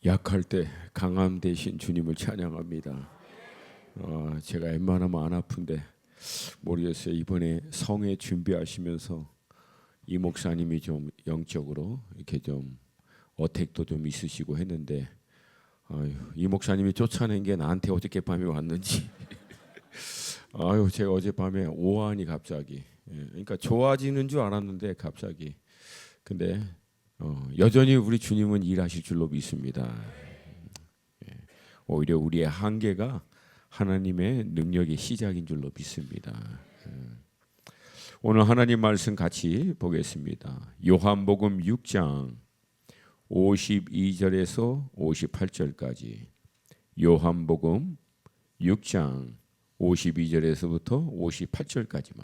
약할 때 강함 되신 주님을 찬양합니다. 제가 웬만하면 안 아픈데 모르겠어요. 이번에 성회 준비하시면서 이 목사님이 좀 영적으로 이렇게 좀 어택도 좀 있으시고 했는데 이 목사님이 쫓아낸 게 나한테 어저께밤에 왔는지 제가 어젯밤에 오한이 갑자기 그러니까 좋아지는 줄 알았는데 갑자기 근데 여전히 우리 주님은 일하실 줄로 믿습니다. 오히려 우리의 한계가 하나님의 능력의 시작인 줄로 믿습니다. 오늘 하나님 말씀 같이 보겠습니다. 요한복음 6장 52절에서 58절까지. 요한복음 6장 52절에서부터 58절까지만.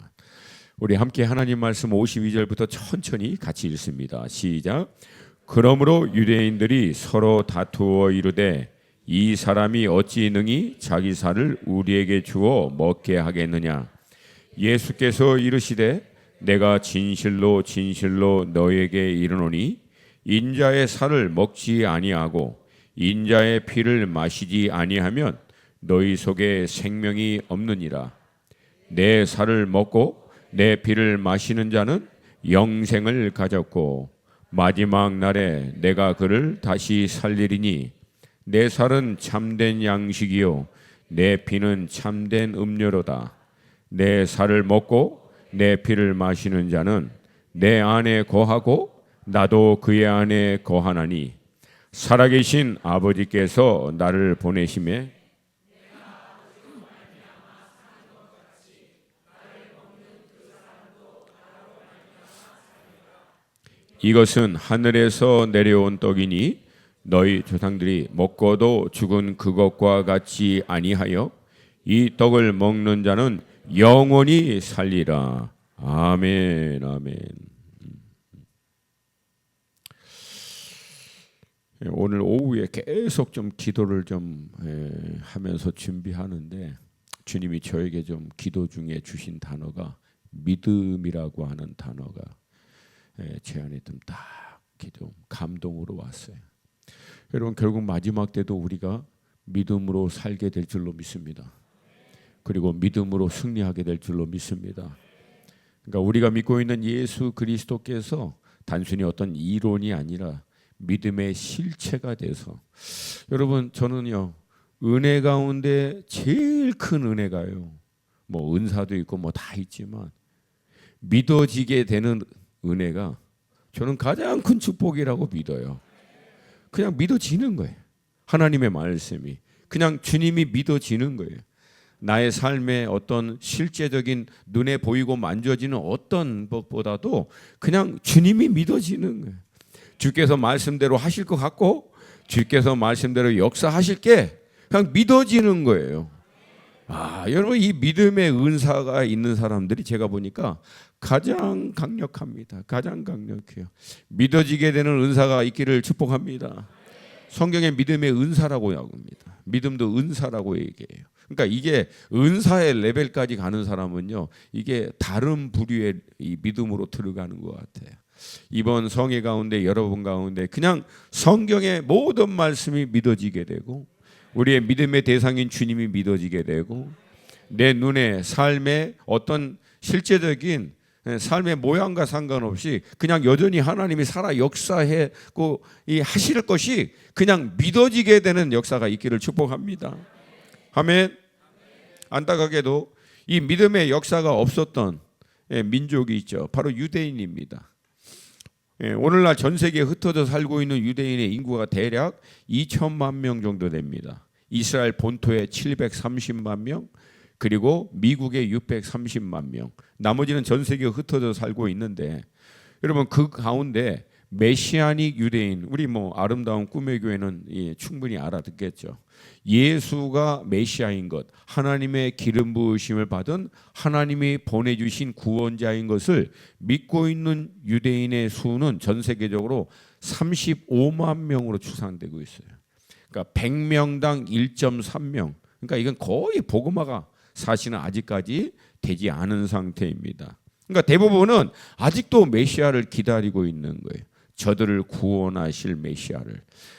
우리 함께 하나님 말씀 52절부터 천천히 같이 읽습니다. 시작. 그러므로 유대인들이 서로 다투어 이르되 이 사람이 어찌 능히 자기 살을 우리에게 주어 먹게 하겠느냐. 예수께서 이르시되 내가 진실로 진실로 너에게 이르노니 인자의 살을 먹지 아니하고 인자의 피를 마시지 아니하면 너희 속에 생명이 없느니라. 내 살을 먹고 내 피를 마시는 자는 영생을 가졌고 마지막 날에 내가 그를 다시 살리리니 내 살은 참된 양식이요 내 피는 참된 음료로다. 내 살을 먹고 내 피를 마시는 자는 내 안에 거하고 나도 그의 안에 거하나니 살아계신 아버지께서 나를 보내심에 이것은 하늘에서 내려온 떡이니 너희 조상들이 먹고도 죽은 그것과 같이 아니하여 이 떡을 먹는 자는 영원히 살리라. 아멘, 아멘. 오늘 오후에 계속 좀 기도를 좀 하면서 준비하는데 주님이 저에게 좀 기도 중에 주신 단어가 믿음이라고 하는 단어가 제 안에 좀 딱 좀 감동으로 왔어요. 여러분 결국 마지막 때도 우리가 믿음으로 살게 될 줄로 믿습니다. 그리고 믿음으로 승리하게 될 줄로 믿습니다. 그러니까 우리가 믿고 있는 예수 그리스도께서 단순히 어떤 이론이 아니라 믿음의 실체가 돼서 여러분 저는요 은혜 가운데 제일 큰 은혜가요 뭐 은사도 있고 뭐 다 있지만 믿어지게 되는 은혜가 저는 가장 큰 축복이라고 믿어요. 그냥 믿어지는 거예요. 하나님의 말씀이 그냥 주님이 믿어지는 거예요. 나의 삶의 어떤 실제적인 눈에 보이고 만져지는 어떤 것보다도 그냥 주님이 믿어지는 거예요. 주께서 말씀대로 하실 것 같고 주께서 말씀대로 역사하실 게 그냥 믿어지는 거예요. 여러분 이 믿음의 은사가 있는 사람들이 제가 보니까 가장 강력합니다. 가장 강력해요. 믿어지게 되는 은사가 있기를 축복합니다. 성경에 믿음의 은사라고 합니다. 믿음도 은사라고 얘기해요. 그러니까 이게 은사의 레벨까지 가는 사람은요, 이게 다른 부류의 이 믿음으로 들어가는 것 같아요. 이번 성회 가운데 여러분 가운데 그냥 성경의 모든 말씀이 믿어지게 되고 우리의 믿음의 대상인 주님이 믿어지게 되고 내 눈에 삶의 어떤 실제적인 삶의 모양과 상관없이 그냥 여전히 하나님이 살아 역사하고 하실 것이 그냥 믿어지게 되는 역사가 있기를 축복합니다. 아멘. 안타깝게도 이 믿음의 역사가 없었던 민족이 있죠. 바로 유대인입니다. 오늘날 전 세계에 흩어져 살고 있는 유대인의 인구가 대략 2천만 명 정도 됩니다. 이스라엘 본토에 730만 명, 그리고 미국에 630만 명, 나머지는 전 세계에 흩어져 살고 있는데 여러분 그 가운데 메시아닉 유대인, 우리 뭐 아름다운 꿈의 교회는 충분히 알아듣겠죠. 예수가 메시아인 것, 하나님의 기름 부으심을 받은 하나님이 보내주신 구원자인 것을 믿고 있는 유대인의 수는 전 세계적으로 35만 명으로 추산되고 있어요. 그러니까 100명당 1.3명. 그러니까 이건 거의 복음화가 사실은 아직까지 되지 않은 상태입니다. 그러니까 대부분은 아직도 메시아를 기다리고 있는 거예요. 저들을 구원하실 메시아를.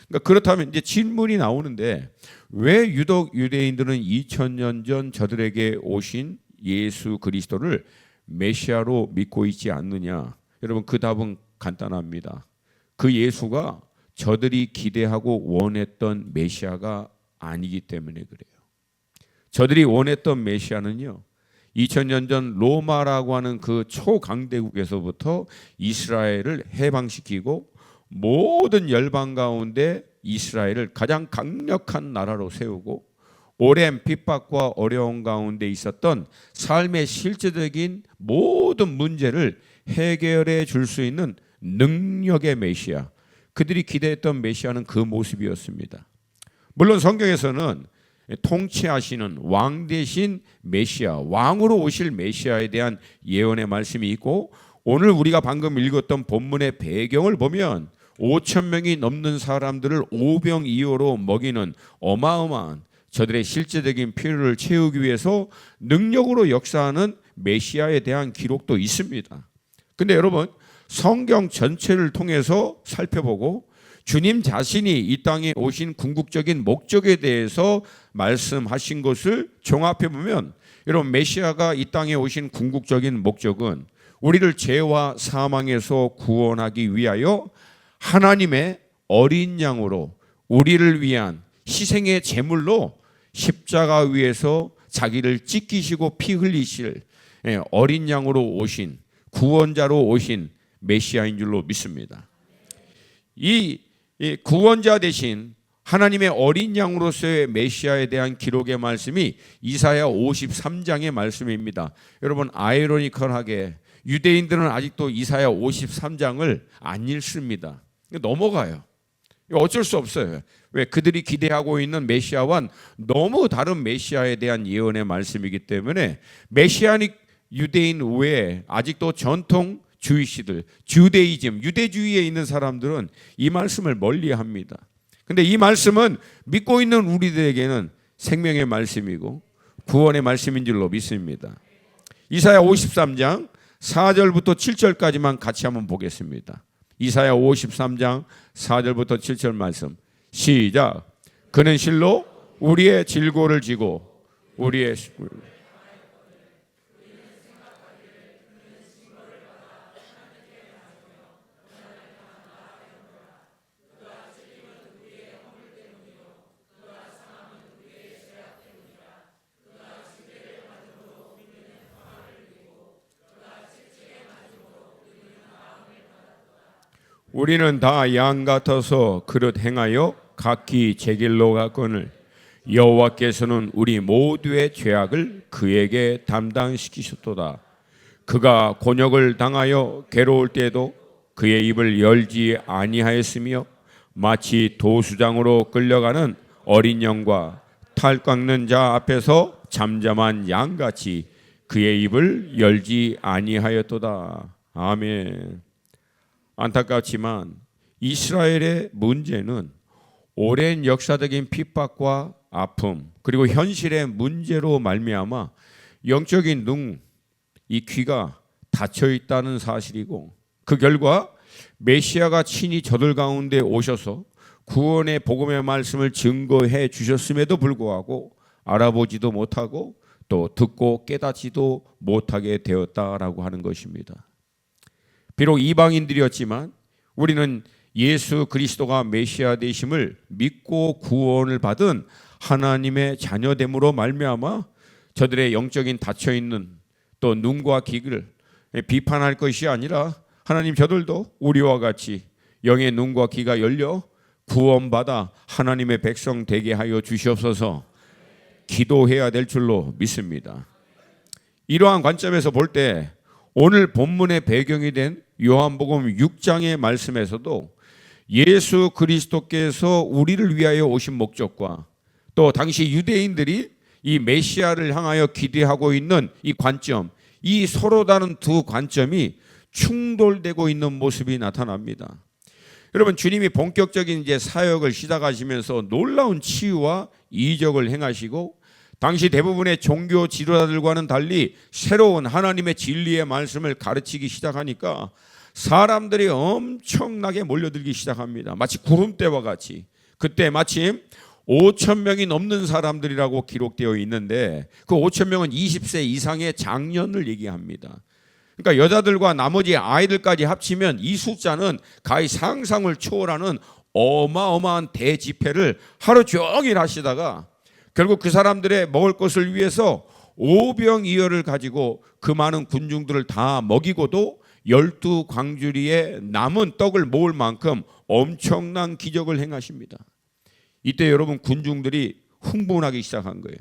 그러니까 그렇다면 이제 질문이 나오는데 왜 유독 유대인들은 2000년 전 저들에게 오신 예수 그리스도를 메시아로 믿고 있지 않느냐? 여러분 그 답은 간단합니다. 그 예수가 저들이 기대하고 원했던 메시아가 아니기 때문에 그래요. 저들이 원했던 메시아는요, 2000년 전 로마라고 하는 그 초강대국에서부터 이스라엘을 해방시키고 모든 열방 가운데 이스라엘을 가장 강력한 나라로 세우고 오랜 핍박과 어려움 가운데 있었던 삶의 실제적인 모든 문제를 해결해 줄 수 있는 능력의 메시아, 그들이 기대했던 메시아는 그 모습이었습니다. 물론 성경에서는 통치하시는 왕 대신 메시아, 왕으로 오실 메시아에 대한 예언의 말씀이 있고, 오늘 우리가 방금 읽었던 본문의 배경을 보면 5천 명이 넘는 사람들을 오병이어로 먹이는 어마어마한 저들의 실제적인 필요를 채우기 위해서 능력으로 역사하는 메시아에 대한 기록도 있습니다. 근데 여러분, 성경 전체를 통해서 살펴보고 주님 자신이 이 땅에 오신 궁극적인 목적에 대해서 말씀하신 것을 종합해 보면, 여러분 메시아가 이 땅에 오신 궁극적인 목적은 우리를 죄와 사망에서 구원하기 위하여 하나님의 어린 양으로 우리를 위한 희생의 제물로 십자가 위에서 자기를 찢기시고 피 흘리실 어린 양으로 오신 구원자로 오신 메시아인 줄로 믿습니다. 이 구원자 대신 하나님의 어린 양으로서의 메시아에 대한 기록의 말씀이 이사야 53장의 말씀입니다. 여러분 아이러니컬하게 유대인들은 아직도 이사야 53장을 안 읽습니다. 넘어가요. 어쩔 수 없어요. 왜? 그들이 기대하고 있는 메시아와는 너무 다른 메시아에 대한 예언의 말씀이기 때문에 메시아닉 유대인 외에 아직도 전통 주이시들, 주데이즘, 유대주의에 있는 사람들은 이 말씀을 멀리합니다. 근데 이 말씀은 믿고 있는 우리들에게는 생명의 말씀이고 구원의 말씀인 줄로 믿습니다. 이사야 53장 4절부터 7절까지만 같이 한번 보겠습니다. 이사야 53장 4절부터 7절 말씀 시작. 그는 실로 우리의 질고를 지고 우리의 우리는 다 양 같아서 그릇 행하여 각기 제 길로 갔거늘 여호와께서는 우리 모두의 죄악을 그에게 담당시키셨도다. 그가 곤욕을 당하여 괴로울 때에도 그의 입을 열지 아니하였으며 마치 도수장으로 끌려가는 어린 양과 탈 깎는 자 앞에서 잠잠한 양같이 그의 입을 열지 아니하였도다. 아멘. 안타깝지만 이스라엘의 문제는 오랜 역사적인 핍박과 아픔 그리고 현실의 문제로 말미암아 영적인 눈, 이 귀가 닫혀 있다는 사실이고, 그 결과 메시아가 친히 저들 가운데 오셔서 구원의 복음의 말씀을 증거해 주셨음에도 불구하고 알아보지도 못하고 또 듣고 깨닫지도 못하게 되었다라고 하는 것입니다. 비록 이방인들이었지만 우리는 예수 그리스도가 메시아 되심을 믿고 구원을 받은 하나님의 자녀됨으로 말미암아 저들의 영적인 닫혀있는 또 눈과 귀를 비판할 것이 아니라, 하나님 저들도 우리와 같이 영의 눈과 귀가 열려 구원받아 하나님의 백성 되게 하여 주시옵소서 기도해야 될 줄로 믿습니다. 이러한 관점에서 볼 때 오늘 본문의 배경이 된 요한복음 6장의 말씀에서도 예수 그리스도께서 우리를 위하여 오신 목적과 또 당시 유대인들이 이 메시아를 향하여 기대하고 있는 이 관점, 이 서로 다른 두 관점이 충돌되고 있는 모습이 나타납니다. 여러분, 주님이 본격적인 이제 사역을 시작하시면서 놀라운 치유와 이적을 행하시고 당시 대부분의 종교 지도자들과는 달리 새로운 하나님의 진리의 말씀을 가르치기 시작하니까 사람들이 엄청나게 몰려들기 시작합니다. 마치 구름대와 같이. 그때 마침 5천 명이 넘는 사람들이라고 기록되어 있는데 그 5천 명은 20세 이상의 장년을 얘기합니다. 그러니까 여자들과 나머지 아이들까지 합치면 이 숫자는 가히 상상을 초월하는 어마어마한 대집회를 하루 종일 하시다가 결국 그 사람들의 먹을 것을 위해서 오병이어를 가지고 그 많은 군중들을 다 먹이고도 12광주리에 남은 떡을 모을 만큼 엄청난 기적을 행하십니다. 이때 여러분 군중들이 흥분하기 시작한 거예요.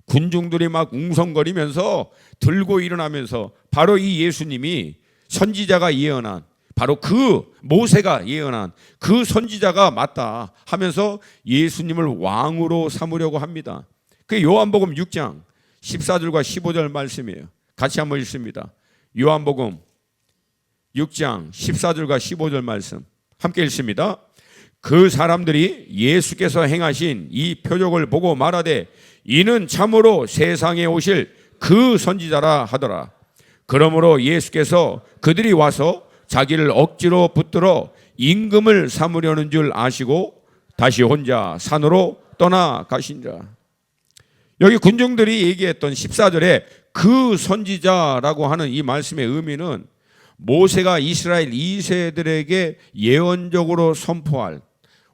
군중들이 막 웅성거리면서 들고 일어나면서 바로 이 예수님이 선지자가 예언한 바로 그 모세가 예언한 그 선지자가 맞다 하면서 예수님을 왕으로 삼으려고 합니다. 그게 요한복음 6장 14절과 15절 말씀이에요. 같이 한번 읽습니다. 요한복음 6장 14절과 15절 말씀 함께 읽습니다. 그 사람들이 예수께서 행하신 이 표적을 보고 말하되 이는 참으로 세상에 오실 그 선지자라 하더라. 그러므로 예수께서 그들이 와서 자기를 억지로 붙들어 임금을 삼으려는 줄 아시고 다시 혼자 산으로 떠나가시니라. 여기 군중들이 얘기했던 14절에 그 선지자라고 하는 이 말씀의 의미는 모세가 이스라엘 2세들에게 예언적으로 선포할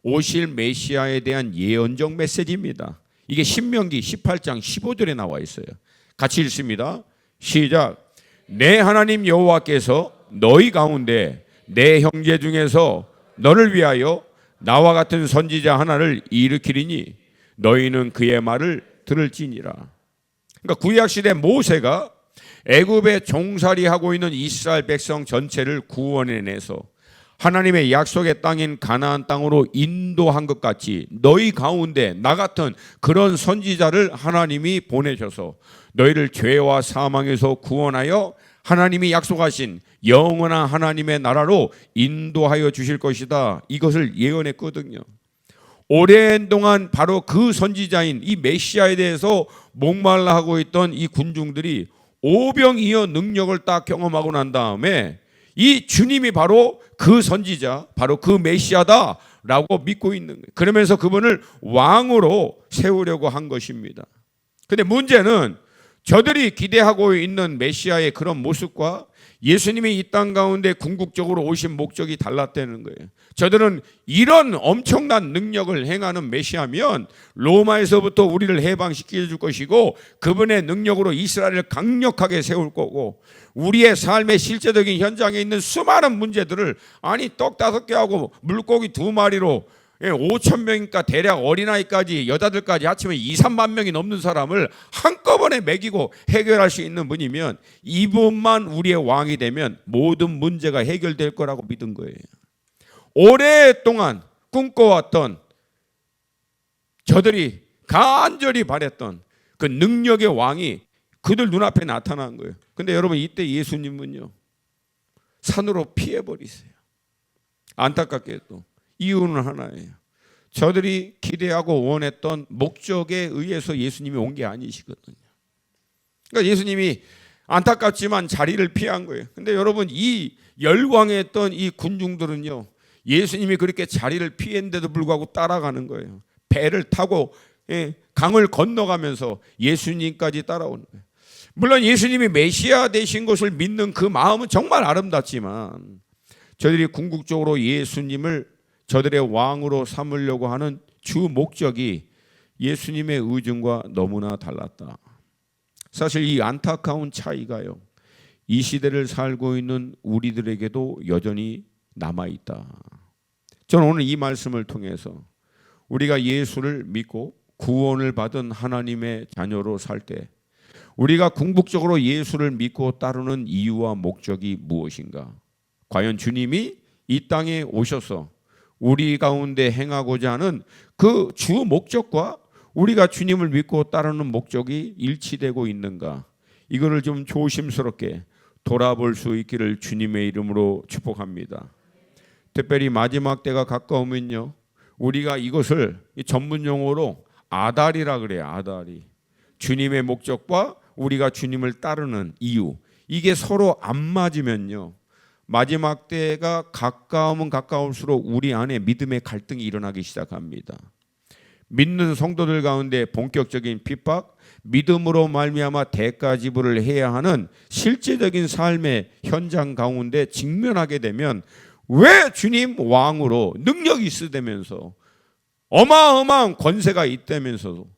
오실 메시아에 대한 예언적 메시지입니다. 이게 신명기 18장 15절에 나와 있어요. 같이 읽습니다. 시작. 내 하나님 여호와께서 너희 가운데 내 형제 중에서 너를 위하여 나와 같은 선지자 하나를 일으키리니 너희는 그의 말을 들을지니라. 그러니까 구약 시대 모세가 애굽에 종살이하고 있는 이스라엘 백성 전체를 구원해내서 하나님의 약속의 땅인 가나안 땅으로 인도한 것 같이 너희 가운데 나 같은 그런 선지자를 하나님이 보내셔서 너희를 죄와 사망에서 구원하여 하나님이 약속하신 영원한 하나님의 나라로 인도하여 주실 것이다. 이것을 예언했거든요. 오랜 동안 바로 그 선지자인 이 메시아에 대해서 목말라 하고 있던 이 군중들이 오병이어 능력을 딱 경험하고 난 다음에 이 주님이 바로 그 선지자, 바로 그 메시아다라고 믿고 있는 거예요. 그러면서 그분을 왕으로 세우려고 한 것입니다. 그런데 문제는 저들이 기대하고 있는 메시아의 그런 모습과 예수님이 이 땅 가운데 궁극적으로 오신 목적이 달랐다는 거예요. 저들은 이런 엄청난 능력을 행하는 메시아면 로마에서부터 우리를 해방시켜 줄 것이고 그분의 능력으로 이스라엘을 강력하게 세울 거고 우리의 삶의 실제적인 현장에 있는 수많은 문제들을 아니 떡 5개하고 물고기 2마리로 5천 명이니까 대략 어린아이까지 여자들까지 합치면 2, 3만 명이 넘는 사람을 한꺼번에 먹이고 해결할 수 있는 분이면 이분만 우리의 왕이 되면 모든 문제가 해결될 거라고 믿은 거예요. 오랫동안 꿈꿔왔던 저들이 간절히 바랬던 그 능력의 왕이 그들 눈앞에 나타난 거예요. 근데 여러분 이때 예수님은요 산으로 피해버리세요. 안타깝게도 이유는 하나예요. 저들이 기대하고 원했던 목적에 의해서 예수님이 온 게 아니시거든요. 그러니까 예수님이 안타깝지만 자리를 피한 거예요. 근데 여러분 이 열광했던 이 군중들은요 예수님이 그렇게 자리를 피했는데도 불구하고 따라가는 거예요. 배를 타고 강을 건너가면서 예수님까지 따라오는 거예요. 물론 예수님이 메시아 되신 것을 믿는 그 마음은 정말 아름답지만 저들이 궁극적으로 예수님을 저들의 왕으로 삼으려고 하는 주 목적이 예수님의 의중과 너무나 달랐다. 사실 이 안타까운 차이가요 이 시대를 살고 있는 우리들에게도 여전히 남아있다. 저는 오늘 이 말씀을 통해서 우리가 예수를 믿고 구원을 받은 하나님의 자녀로 살 때 우리가 궁극적으로 예수를 믿고 따르는 이유와 목적이 무엇인가? 과연 주님이 이 땅에 오셔서 우리 가운데 행하고자 하는 그 주 목적과 우리가 주님을 믿고 따르는 목적이 일치되고 있는가? 이거를 좀 조심스럽게 돌아볼 수 있기를 주님의 이름으로 축복합니다. 특별히 마지막 때가 가까우면요 우리가 이것을 전문 용어로 아다리라 그래요. 아다리. 주님의 목적과 우리가 주님을 따르는 이유 이게 서로 안 맞으면요 마지막 때가 가까우면 가까울수록 우리 안에 믿음의 갈등이 일어나기 시작합니다. 믿는 성도들 가운데 본격적인 핍박, 믿음으로 말미암아 대가 지불을 해야 하는 실제적인 삶의 현장 가운데 직면하게 되면 왜 주님 왕으로 능력이 있으다면서 어마어마한 권세가 있다면서도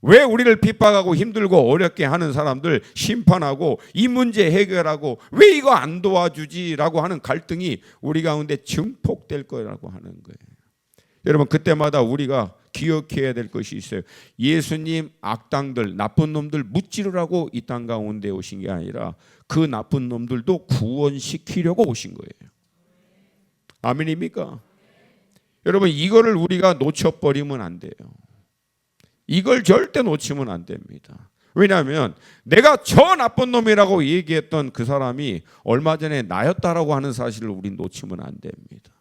왜 우리를 핍박하고 힘들고 어렵게 하는 사람들 심판하고 이 문제 해결하고 왜 이거 안 도와주지라고 하는 갈등이 우리 가운데 증폭될 거라고 하는 거예요. 여러분, 그때마다 우리가 기억해야 될 것이 있어요. 예수님 악당들, 나쁜 놈들 무찌르라고 이 땅 가운데 오신 게 아니라 그 나쁜 놈들도 구원시키려고 오신 거예요. 아멘입니까? 여러분, 이거를 우리가 놓쳐버리면 안 돼요. 이걸 절대 놓치면 안 됩니다. 왜냐하면 내가 저 나쁜 놈이라고 얘기했던 그 사람이 얼마 전에 나였다라고 하는 사실을 우린 놓치면 안 됩니다.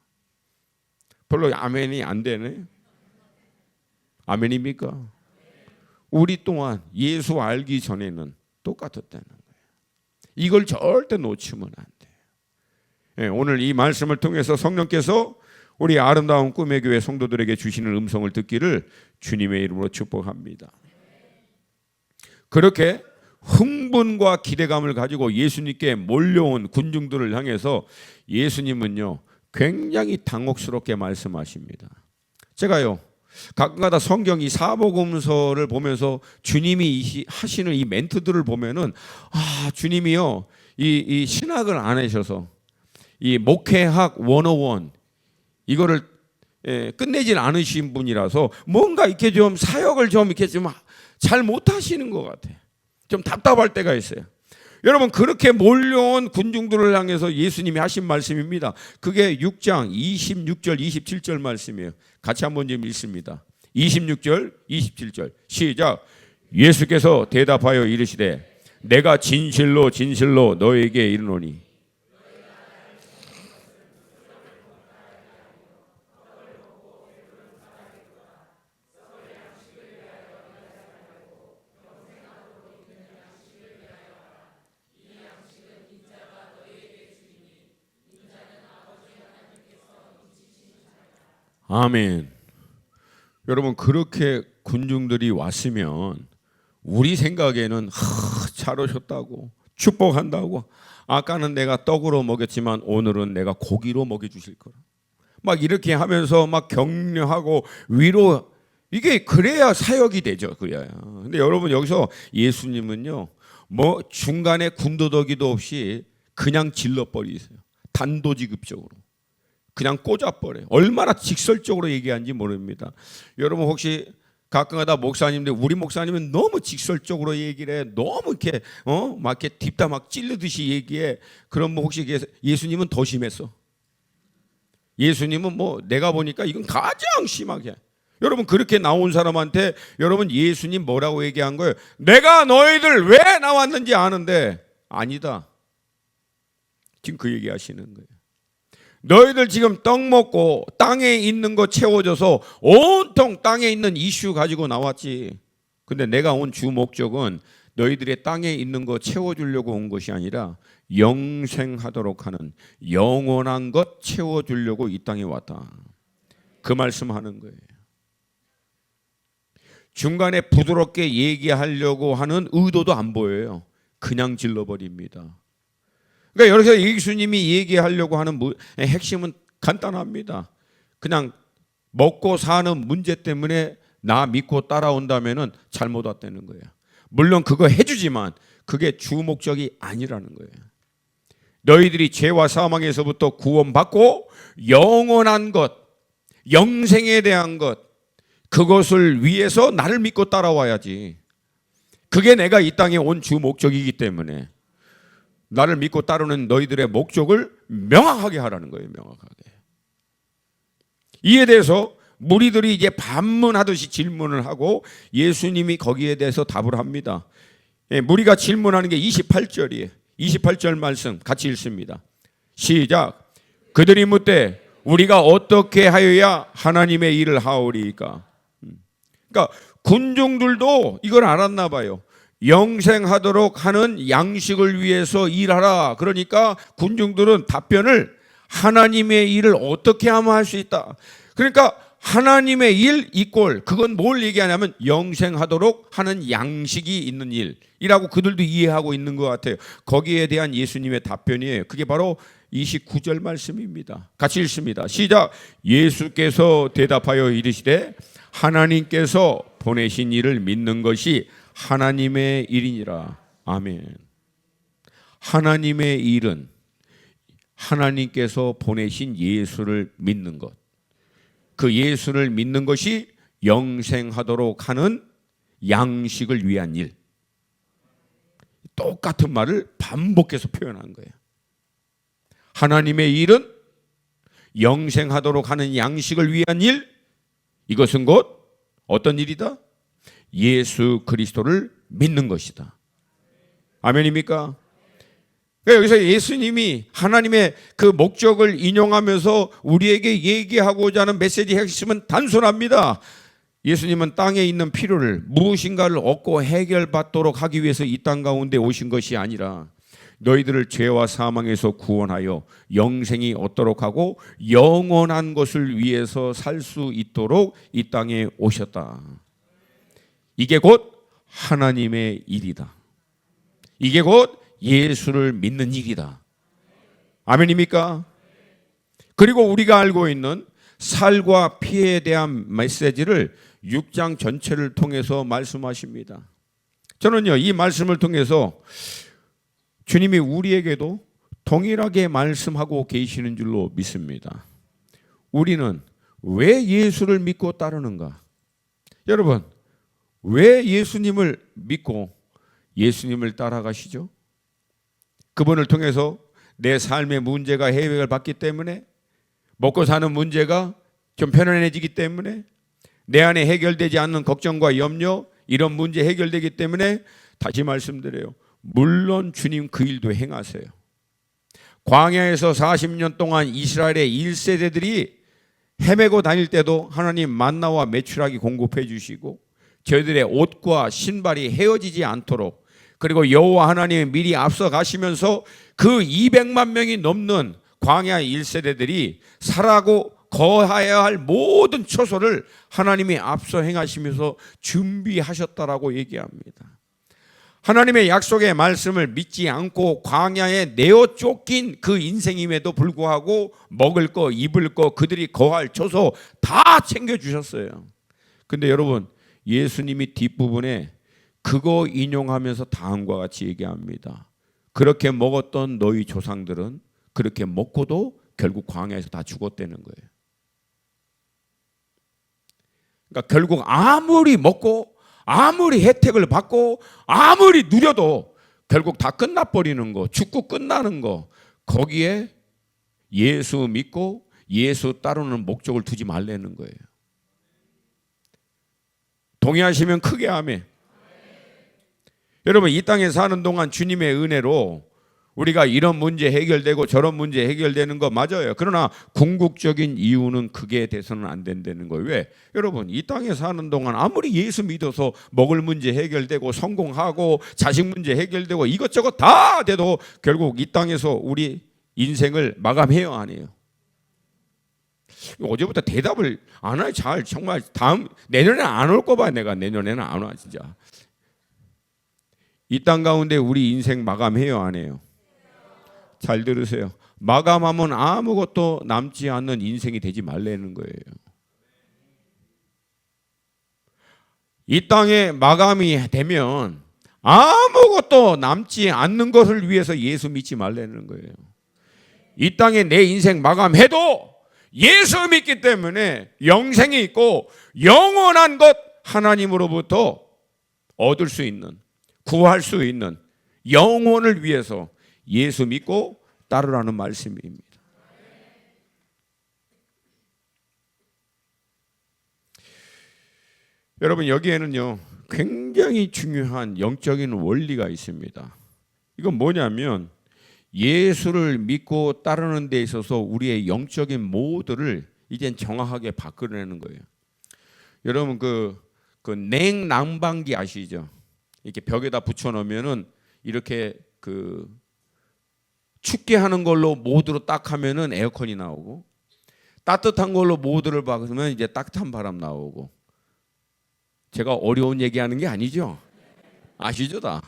별로 아멘이 안 되네. 아멘입니까? 우리 또한 예수 알기 전에는 똑같았다는 거예요. 이걸 절대 놓치면 안 돼요. 오늘 이 말씀을 통해서 성령께서 우리 아름다운 꿈의 교회 성도들에게 주시는 음성을 듣기를 주님의 이름으로 축복합니다. 그렇게 흥분과 기대감을 가지고 예수님께 몰려온 군중들을 향해서 예수님은요 굉장히 당혹스럽게 말씀하십니다. 제가요 가끔가다 성경 이 사복음서를 보면서 주님이 하시는 이 멘트들을 보면은 주님이요 이 신학을 안 하셔서 이 목회학 101 이거를 끝내질 않으신 분이라서 뭔가 이렇게 좀 사역을 좀 이렇게 좀 잘 못하시는 것 같아요. 좀 답답할 때가 있어요. 여러분, 그렇게 몰려온 군중들을 향해서 예수님이 하신 말씀입니다. 그게 6장 26절 27절 말씀이에요. 같이 한번 좀 읽습니다. 26절 27절 시작. 예수께서 대답하여 이르시되 내가 진실로 진실로 너에게 이르노니 아멘. 여러분, 그렇게 군중들이 왔으면 우리 생각에는 잘 오셨다고 축복한다고 아까는 내가 떡으로 먹였지만 오늘은 내가 고기로 먹여주실 거라 막 이렇게 하면서 막 격려하고 위로 이게 그래야 사역이 되죠. 그래야. 근데 여러분, 여기서 예수님은요 뭐 중간에 군더더기도 없이 그냥 질러버리세요. 단도직입적으로 그냥 꽂아버려요. 얼마나 직설적으로 얘기하는지 모릅니다. 여러분, 혹시 가끔가다 목사님들, 우리 목사님은 너무 직설적으로 얘기를 해. 너무 이렇게 막 이렇게 딥다 막 찔르듯이 얘기해. 그럼 뭐 혹시 예수님은 더 심했어? 예수님은 뭐 내가 보니까 이건 가장 심하게 해. 여러분, 그렇게 나온 사람한테 여러분 예수님 뭐라고 얘기한 거예요? 내가 너희들 왜 나왔는지 아는데 아니다. 지금 그 얘기 하시는 거예요. 너희들 지금 떡 먹고 땅에 있는 거 채워줘서 온통 땅에 있는 이슈 가지고 나왔지. 근데 내가 온 주 목적은 너희들의 땅에 있는 거 채워주려고 온 것이 아니라 영생하도록 하는 영원한 것 채워주려고 이 땅에 왔다. 그 말씀하는 거예요. 중간에 부드럽게 얘기하려고 하는 의도도 안 보여요. 그냥 질러버립니다. 그러니까 여기서 예수님이 얘기하려고 하는 핵심은 간단합니다. 그냥 먹고 사는 문제 때문에 나 믿고 따라온다면은 잘못 왔다는 거예요. 물론 그거 해주지만 그게 주 목적이 아니라는 거예요. 너희들이 죄와 사망에서부터 구원받고 영원한 것, 영생에 대한 것, 그것을 위해서 나를 믿고 따라와야지. 그게 내가 이 땅에 온 주 목적이기 때문에 나를 믿고 따르는 너희들의 목적을 명확하게 하라는 거예요. 명확하게. 이에 대해서 무리들이 이제 반문하듯이 질문을 하고 예수님이 거기에 대해서 답을 합니다. 무리가 질문하는 게 28절이에요. 28절 말씀 같이 읽습니다. 시작. 그들이 묻되 우리가 어떻게 하여야 하나님의 일을 하오리까? 그러니까 군중들도 이걸 알았나 봐요. 영생하도록 하는 양식을 위해서 일하라. 그러니까 군중들은 답변을 하나님의 일을 어떻게 하면 할 수 있다. 그러니까 하나님의 일 이꼴 그건 뭘 얘기하냐면 영생하도록 하는 양식이 있는 일이라고 그들도 이해하고 있는 것 같아요. 거기에 대한 예수님의 답변이에요. 그게 바로 29절 말씀입니다. 같이 읽습니다. 시작. 예수께서 대답하여 이르시되 하나님께서 보내신 이를 믿는 것이 하나님의 일이니라. 아멘. 하나님의 일은 하나님께서 보내신 예수를 믿는 것. 그 예수를 믿는 것이 영생하도록 하는 양식을 위한 일. 똑같은 말을 반복해서 표현한 거예요. 하나님의 일은 영생하도록 하는 양식을 위한 일. 이것은 곧 어떤 일이다? 예수 그리스도를 믿는 것이다. 아멘입니까? 그러니까 여기서 예수님이 하나님의 그 목적을 인용하면서 우리에게 얘기하고자 하는 메시지 핵심은 단순합니다. 예수님은 땅에 있는 필요를 무엇인가를 얻고 해결받도록 하기 위해서 이 땅 가운데 오신 것이 아니라 너희들을 죄와 사망에서 구원하여 영생이 얻도록 하고 영원한 것을 위해서 살 수 있도록 이 땅에 오셨다. 이게 곧 하나님의 일이다. 이게 곧 예수를 믿는 일이다. 아멘입니까? 그리고 우리가 알고 있는 살과 피에 대한 메시지를 6장 전체를 통해서 말씀하십니다. 저는요, 이 말씀을 통해서 주님이 우리에게도 동일하게 말씀하고 계시는 줄로 믿습니다. 우리는 왜 예수를 믿고 따르는가? 여러분, 왜 예수님을 믿고 예수님을 따라가시죠? 그분을 통해서 내 삶의 문제가 해결을 받기 때문에, 먹고 사는 문제가 좀 편안해지기 때문에, 내 안에 해결되지 않는 걱정과 염려, 이런 문제 해결되기 때문에, 다시 말씀드려요. 물론 주님 그 일도 행하세요. 광야에서 40년 동안 이스라엘의 1세대들이 헤매고 다닐 때도 하나님 만나와 메추라기 공급해 주시고, 저희들의 옷과 신발이 헤어지지 않도록, 그리고 여호와 하나님이 미리 앞서 가시면서 그 200만 명이 넘는 광야 1세대들이 살아고 거해야 할 모든 처소를 하나님이 앞서 행하시면서 준비하셨다라고 얘기합니다. 하나님의 약속의 말씀을 믿지 않고 광야에 내어 쫓긴 그 인생임에도 불구하고 먹을 거, 입을 거, 그들이 거할 처소 다 챙겨주셨어요. 근데 여러분, 예수님이 뒷부분에 그거 인용하면서 다음과 같이 얘기합니다. 그렇게 먹었던 너희 조상들은 그렇게 먹고도 결국 광야에서 다 죽었다는 거예요. 그러니까 결국 아무리 먹고 아무리 혜택을 받고 아무리 누려도 결국 다 끝나버리는 거, 죽고 끝나는 거, 거기에 예수 믿고 예수 따르는 목적을 두지 말라는 거예요. 동의하시면 크게 아멘. 여러분, 이 땅에 사는 동안 주님의 은혜로 우리가 이런 문제 해결되고 저런 문제 해결되는 거 맞아요. 그러나 궁극적인 이유는 그게 돼서는 안 된다는 거예요. 왜? 여러분, 이 땅에 사는 동안 아무리 예수 믿어서 먹을 문제 해결되고 성공하고 자식 문제 해결되고 이것저것 다 돼도 결국 이 땅에서 우리 인생을 마감해요, 안 해요? 어제부터 대답을 안 해. 잘 정말 다음 내년에 안 올 거 봐. 내가 내년에는 안 와 진짜. 이 땅 가운데 우리 인생 마감해요, 안 해요? 잘 들으세요. 마감하면 아무것도 남지 않는 인생이 되지 말라는 거예요. 이 땅에 마감이 되면 아무것도 남지 않는 것을 위해서 예수 믿지 말라는 거예요. 이 땅에 내 인생 마감해도 예수 믿기 때문에 영생이 있고 영원한 것 하나님으로부터 얻을 수 있는, 구할 수 있는 영혼을 위해서 예수 믿고 따르라는 말씀입니다. 여러분, 여기에는요 굉장히 중요한 영적인 원리가 있습니다. 이건 뭐냐면 예수를 믿고 따르는 데 있어서 우리의 영적인 모드를 이젠 정확하게 바꾸려는 거예요. 여러분, 그 냉난방기 아시죠? 이렇게 벽에다 붙여 놓으면은 이렇게 그 춥게 하는 걸로 모드로 딱 하면은 에어컨이 나오고, 따뜻한 걸로 모드를 박으면 이제 따뜻한 바람 나오고. 제가 어려운 얘기하는 게 아니죠? 아시죠 다?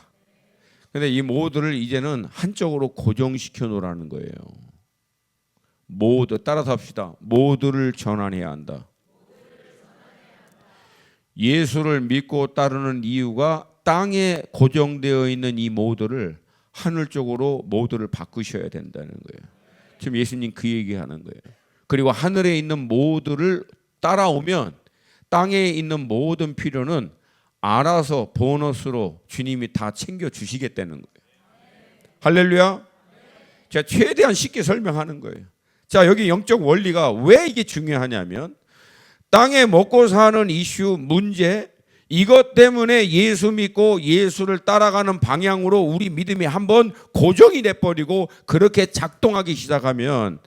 근데 이 모드를 이제는 한쪽으로 고정시켜 놓으라는 거예요. 모드, 따라서 합시다. 모드를 전환해야 한다. 예수를 믿고 따르는 이유가 땅에 고정되어 있는 이 모드를 하늘 쪽으로 모드를 바꾸셔야 된다는 거예요. 지금 예수님 그 얘기하는 거예요. 그리고 하늘에 있는 모드를 따라오면 땅에 있는 모든 필요는 알아서 보너스로 주님이 다 챙겨 주시겠다는 거예요. 할렐루야. 제가 최대한 쉽게 설명하는 거예요. 자, 여기 영적 원리가 왜 이게 중요하냐면, 땅에 먹고 사는 이슈, 문제, 이것 때문에 예수 믿고 예수를 따라가는 방향으로 우리 믿음이 한번 고정이 돼버리고 그렇게 작동하기 시작하면,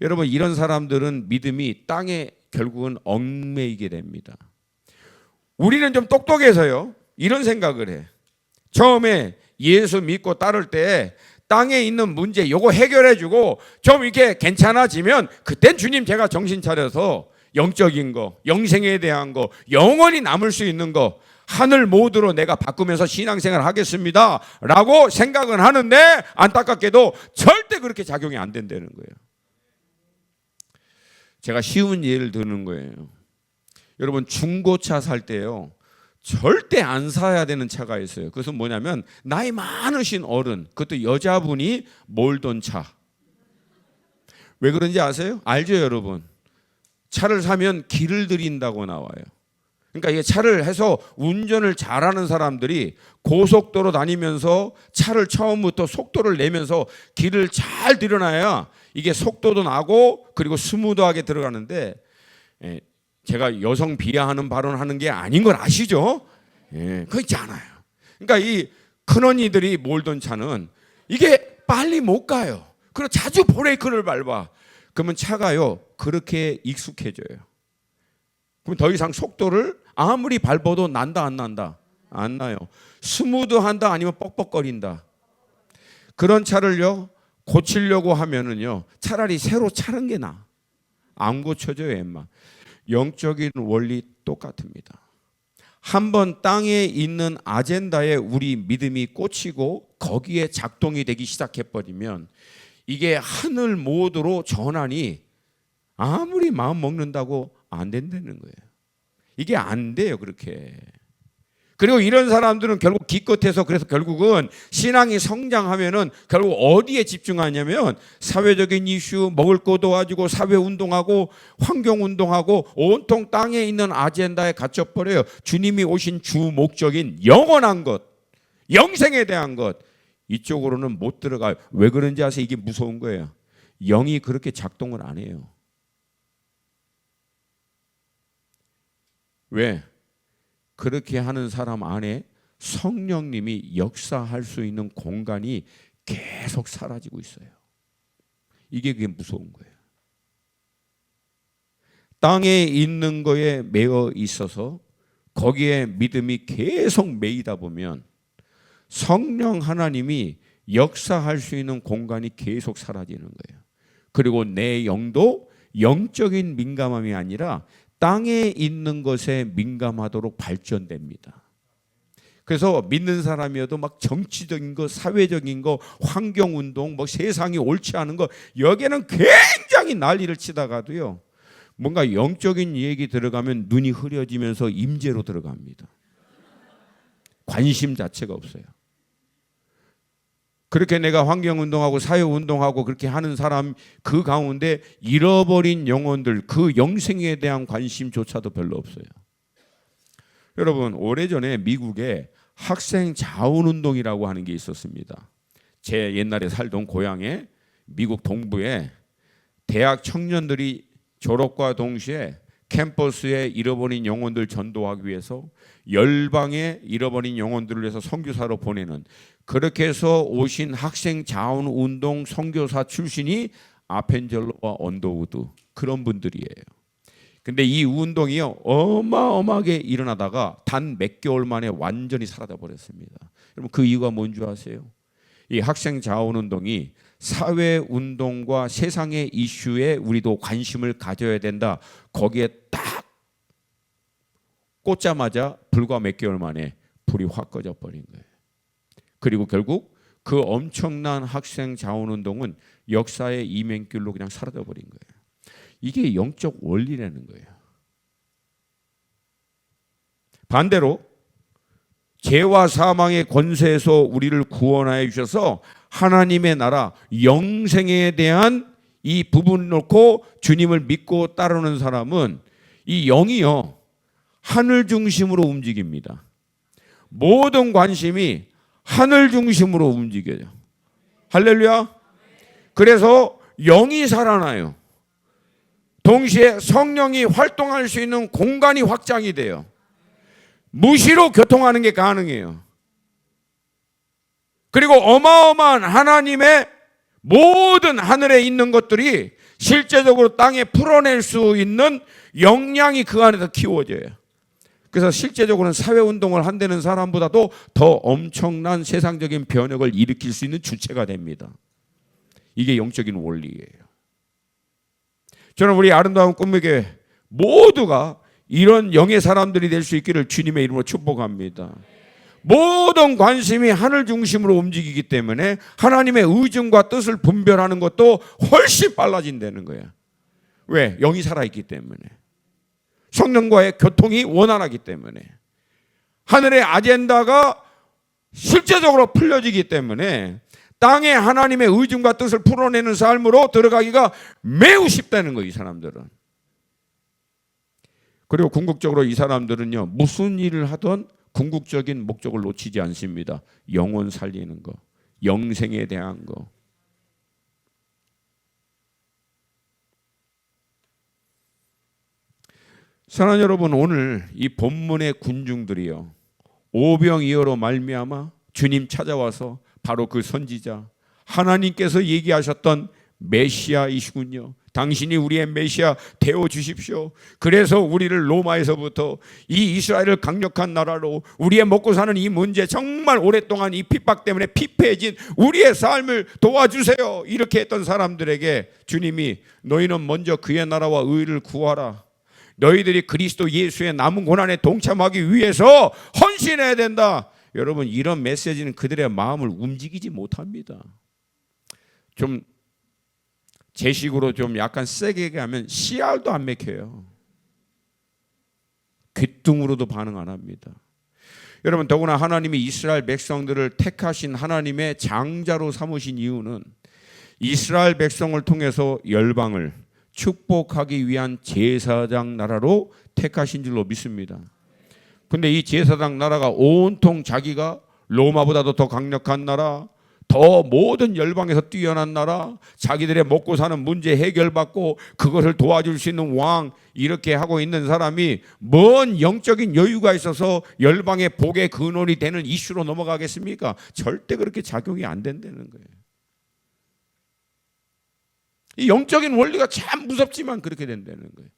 여러분, 이런 사람들은 믿음이 땅에 결국은 얽매이게 됩니다. 우리는 좀 똑똑해서요, 이런 생각을 해. 처음에 예수 믿고 따를 때 땅에 있는 문제 요거 해결해주고 좀 이렇게 괜찮아지면 그땐 주님 제가 정신 차려서 영적인 거, 영생에 대한 거, 영원히 남을 수 있는 거 하늘 모드로 내가 바꾸면서 신앙생활을 하겠습니다 라고 생각은 하는데, 안타깝게도 절대 그렇게 작용이 안 된다는 거예요. 제가 쉬운 예를 드는 거예요. 여러분, 중고차 살 때요, 절대 안 사야 되는 차가 있어요. 그것은 뭐냐면 나이 많으신 어른, 그것도 여자분이 몰던 차. 왜 그런지 아세요? 알죠 여러분? 차를 사면 길을 들인다고 나와요. 그러니까 이게 차를 해서 운전을 잘하는 사람들이 고속도로 다니면서 차를 처음부터 속도를 내면서 길을 잘 들여놔야 이게 속도도 나고 그리고 스무드하게 들어가는데, 제가 여성 비하하는 발언하는 게 아닌 걸 아시죠? 그거 있지 않아요. 그러니까 이 큰언니들이 몰던 차는 이게 빨리 못 가요. 그리고 자주 브레이크를 밟아. 그러면 차가요, 그렇게 익숙해져요. 그럼 더 이상 속도를 아무리 밟아도 난다 안 난다? 안 나요. 스무드한다 아니면 뻑뻑거린다. 그런 차를요 고치려고 하면은요 차라리 새로 차는 게 나아. 안 고쳐져요 웬만. 영적인 원리 똑같습니다. 한번 땅에 있는 아젠다에 우리 믿음이 꽂히고 거기에 작동이 되기 시작해버리면 이게 하늘 모드로 전환이 아무리 마음 먹는다고 안 된다는 거예요. 이게 안 돼요 그렇게. 그리고 이런 사람들은 결국 기껏해서 그래서 결국은 신앙이 성장하면은 결국 어디에 집중하냐면 사회적인 이슈, 먹을 거 도와주고 사회운동하고 환경운동하고 온통 땅에 있는 아젠다에 갇혀버려요. 주님이 오신 주 목적인 영원한 것, 영생에 대한 것, 이쪽으로는 못 들어가요. 왜 그런지 아세요? 이게 무서운 거예요. 영이 그렇게 작동을 안 해요. 왜? 그렇게 하는 사람 안에 성령님이 역사할 수 있는 공간이 계속 사라지고 있어요. 그게 무서운 거예요. 땅에 있는 거에 매여 있어서 거기에 믿음이 계속 매이다 보면 성령 하나님이 역사할 수 있는 공간이 계속 사라지는 거예요. 그리고 내 영도 영적인 민감함이 아니라 땅에 있는 것에 민감하도록 발전됩니다. 그래서 믿는 사람이어도 막 정치적인 거, 사회적인 거, 환경운동, 뭐 세상이 옳지 않은 거, 여기에는 굉장히 난리를 치다가도요, 뭔가 영적인 얘기 들어가면 눈이 흐려지면서 임재로 들어갑니다. 관심 자체가 없어요. 그렇게 내가 환경운동하고 사회운동하고 그렇게 하는 사람 그 가운데 잃어버린 영혼들, 그 영생에 대한 관심조차도 별로 없어요. 여러분, 오래전에 미국에 학생 자원운동이라고 하는 게 있었습니다. 제 옛날에 살던 고향에 미국 동부에 대학 청년들이 졸업과 동시에 캠퍼스에 잃어버린 영혼들 전도하기 위해서 열방에 잃어버린 영혼들을 위해서 선교사로 보내는, 그렇게 해서 오신 학생 자원운동 선교사 출신이 아펜젤로와 언더우드, 그런 분들이에요. 근데 이 운동이요 어마어마하게 일어나다가 단 몇 개월 만에 완전히 사라져 버렸습니다. 여러분 그 이유가 뭔 줄 아세요? 이 학생 자원 운동이 사회 운동과 세상의 이슈에 우리도 관심을 가져야 된다. 거기에 딱 꽂자마자 불과 몇 개월 만에 불이 확 꺼져 버린 거예요. 그리고 결국 그 엄청난 학생 자원 운동은 역사의 이면길로 그냥 사라져 버린 거예요. 이게 영적 원리라는 거예요. 반대로 죄와 사망의 권세에서 우리를 구원하여 주셔서 하나님의 나라 영생에 대한 이 부분을 놓고 주님을 믿고 따르는 사람은 이 영이요 하늘 중심으로 움직입니다. 모든 관심이 하늘 중심으로 움직여요. 할렐루야. 그래서 영이 살아나요. 동시에 성령이 활동할 수 있는 공간이 확장이 돼요. 무시로 교통하는 게 가능해요. 그리고 어마어마한 하나님의 모든 하늘에 있는 것들이 실제적으로 땅에 풀어낼 수 있는 역량이 그 안에서 키워져요. 그래서 실제적으로는 사회운동을 한다는 사람보다도 더 엄청난 세상적인 변혁을 일으킬 수 있는 주체가 됩니다. 이게 영적인 원리예요. 저는 우리 아름다운 꿈에게 모두가 이런 영의 사람들이 될 수 있기를 주님의 이름으로 축복합니다. 모든 관심이 하늘 중심으로 움직이기 때문에 하나님의 의중과 뜻을 분별하는 것도 훨씬 빨라진다는 거예요. 왜? 영이 살아있기 때문에. 성령과의 교통이 원활하기 때문에. 하늘의 아젠다가 실제적으로 풀려지기 때문에 땅에 하나님의 의중과 뜻을 풀어내는 삶으로 들어가기가 매우 쉽다는 거예요. 이 사람들은. 그리고 궁극적으로 이 사람들은요 무슨 일을 하든 궁극적인 목적을 놓치지 않습니다. 영혼 살리는 거, 영생에 대한 거. 사랑하는 여러분, 오늘 이 본문의 군중들이요 오병이어로 말미암아 주님 찾아와서 바로 그 선지자 하나님께서 얘기하셨던 메시아이시군요. 당신이 우리의 메시아 되어 주십시오. 그래서 우리를 로마에서부터 이 이스라엘을 강력한 나라로 우리의 먹고 사는 이 문제 정말 오랫동안 이 핍박 때문에 피폐해진 우리의 삶을 도와주세요. 이렇게 했던 사람들에게 주님이 너희는 먼저 그의 나라와 의를 구하라. 너희들이 그리스도 예수의 남은 고난에 동참하기 위해서 헌신해야 된다. 여러분 이런 메시지는 그들의 마음을 움직이지 못합니다. 좀 제 식으로 좀 약간 세게 얘기하면 씨알도 안 맥혀요. 귀뚱으로도 반응 안 합니다. 여러분 더구나 하나님이 이스라엘 백성들을 택하신 하나님의 장자로 삼으신 이유는 이스라엘 백성을 통해서 열방을 축복하기 위한 제사장 나라로 택하신 줄로 믿습니다. 근데 이 제사장 나라가 온통 자기가 로마보다도 더 강력한 나라, 더 모든 열방에서 뛰어난 나라, 자기들의 먹고 사는 문제 해결받고 그것을 도와줄 수 있는 왕, 이렇게 하고 있는 사람이 뭔 영적인 여유가 있어서 열방의 복의 근원이 되는 이슈로 넘어가겠습니까? 절대 그렇게 작용이 안 된다는 거예요. 이 영적인 원리가 참 무섭지만 그렇게 된다는 거예요.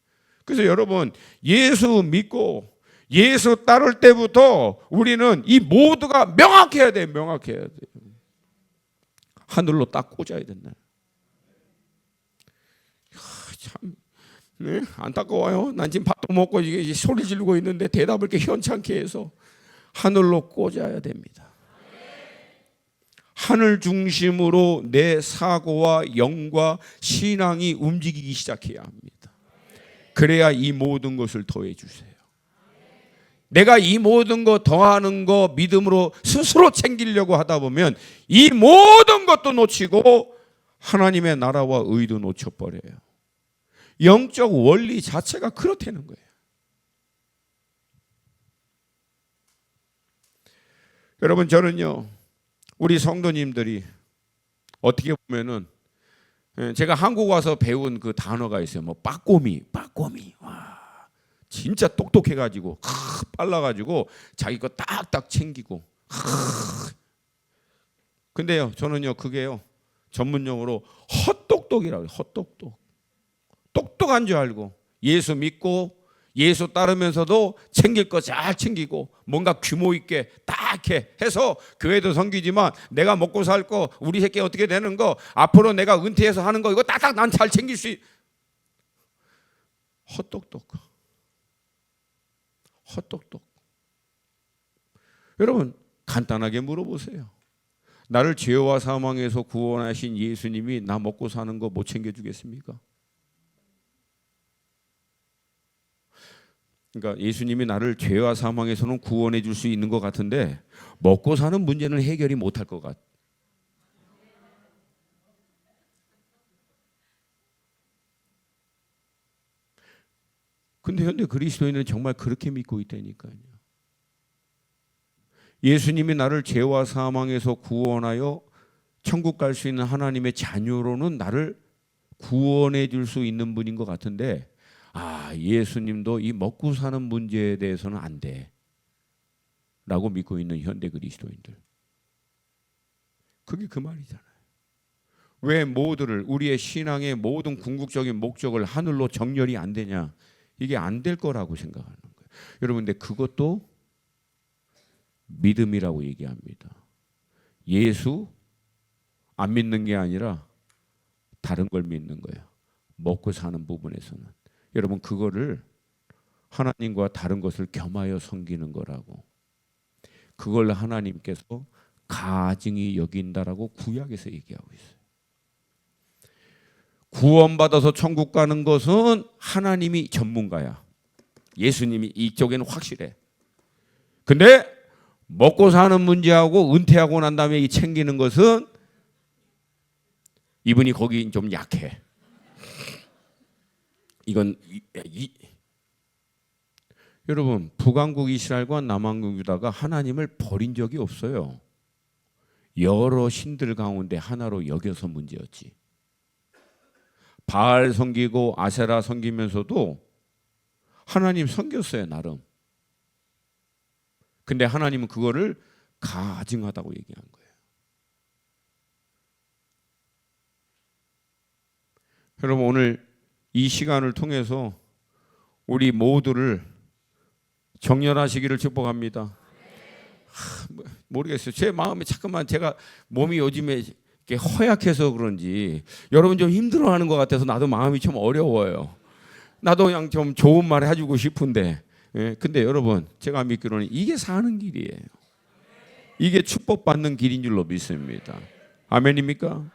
그래서 여러분 예수 믿고 예수 따를 때부터 우리는 이 모두가 명확해야 돼요. 명확해야 돼요. 하늘로 딱 꽂아야 된다. 참 네? 안타까워요. 난 지금 밥도 먹고 이게 소리 지르고 있는데 대답을 이렇게 현찮게 해서 하늘로 꽂아야 됩니다. 하늘 중심으로 내 사고와 영과 신앙이 움직이기 시작해야 합니다. 그래야 이 모든 것을 더해 주세요. 내가 이 모든 거 더하는 거 믿음으로 스스로 챙기려고 하다 보면 이 모든 것도 놓치고 하나님의 나라와 의도 놓쳐버려요. 영적 원리 자체가 그렇다는 거예요. 여러분 저는요 우리 성도님들이 어떻게 보면은 제가 한국 와서 배운 그 단어가 있어요. 뭐 빠꼬미. 와. 진짜 똑똑해가지고 빨라가지고 자기 거 딱딱 챙기고. 근데요 저는요 그게요 전문용어로 헛똑똑이라고 해요. 헛똑똑. 똑똑한 줄 알고 예수 믿고 예수 따르면서도 챙길 거 잘 챙기고 뭔가 규모 있게 딱 해서 교회도 섬기지만 내가 먹고 살 거, 우리 새끼 어떻게 되는 거, 앞으로 내가 은퇴해서 하는 거 이거 딱딱 난 잘 챙길 수 헛똑똑. 여러분 간단하게 물어보세요. 나를 죄와 사망에서 구원하신 예수님이 나 먹고 사는 거 못 챙겨주겠습니까? 그러니까 예수님이 나를 죄와 사망에서는 구원해 줄 수 있는 것 같은데 먹고 사는 문제는 해결이 못할 것 같아. 근데 현대 그리스도인은 정말 그렇게 믿고 있다니까요. 예수님이 나를 죄와 사망에서 구원하여 천국 갈 수 있는 하나님의 자녀로는 나를 구원해 줄 수 있는 분인 것 같은데 예수님도 이 먹고 사는 문제에 대해서는 안 돼 라고 믿고 있는 현대 그리스도인들, 그게 그 말이잖아요. 왜 모두를 우리의 신앙의 모든 궁극적인 목적을 하늘로 정렬이 안 되냐? 이게 안 될 거라고 생각하는 거예요. 여러분, 근데 그것도 믿음이라고 얘기합니다. 예수 안 믿는 게 아니라 다른 걸 믿는 거예요. 먹고 사는 부분에서는. 여러분, 그거를 하나님과 다른 것을 겸하여 섬기는 거라고. 그걸 하나님께서 가증히 여긴다라고 구약에서 얘기하고 있어요. 구원받아서 천국 가는 것은 하나님이 전문가야. 예수님이 이쪽에는 확실해. 근데 먹고 사는 문제하고 은퇴하고 난 다음에 이 챙기는 것은 이분이 거기 좀 약해. 이건 여러분, 북왕국 이스라엘과 남왕국 유다가 하나님을 버린 적이 없어요. 여러 신들 가운데 하나로 여겨서 문제였지. 바알 섬기고 아세라 섬기면서도 하나님 섬겼어요, 나름. 근데 하나님은 그거를 가증하다고 얘기한 거예요. 여러분, 오늘 이 시간을 통해서 우리 모두를 정렬하시기를 축복합니다. 모르겠어요. 제 마음에 자꾸만 제가 몸이 요즘에 이렇게 허약해서 그런지 여러분 좀 힘들어하는 것 같아서 나도 마음이 좀 어려워요. 나도 그냥 좀 좋은 말 해주고 싶은데, 근데 여러분, 제가 믿기로는 이게 사는 길이에요. 이게 축복받는 길인 줄로 믿습니다. 아멘입니까?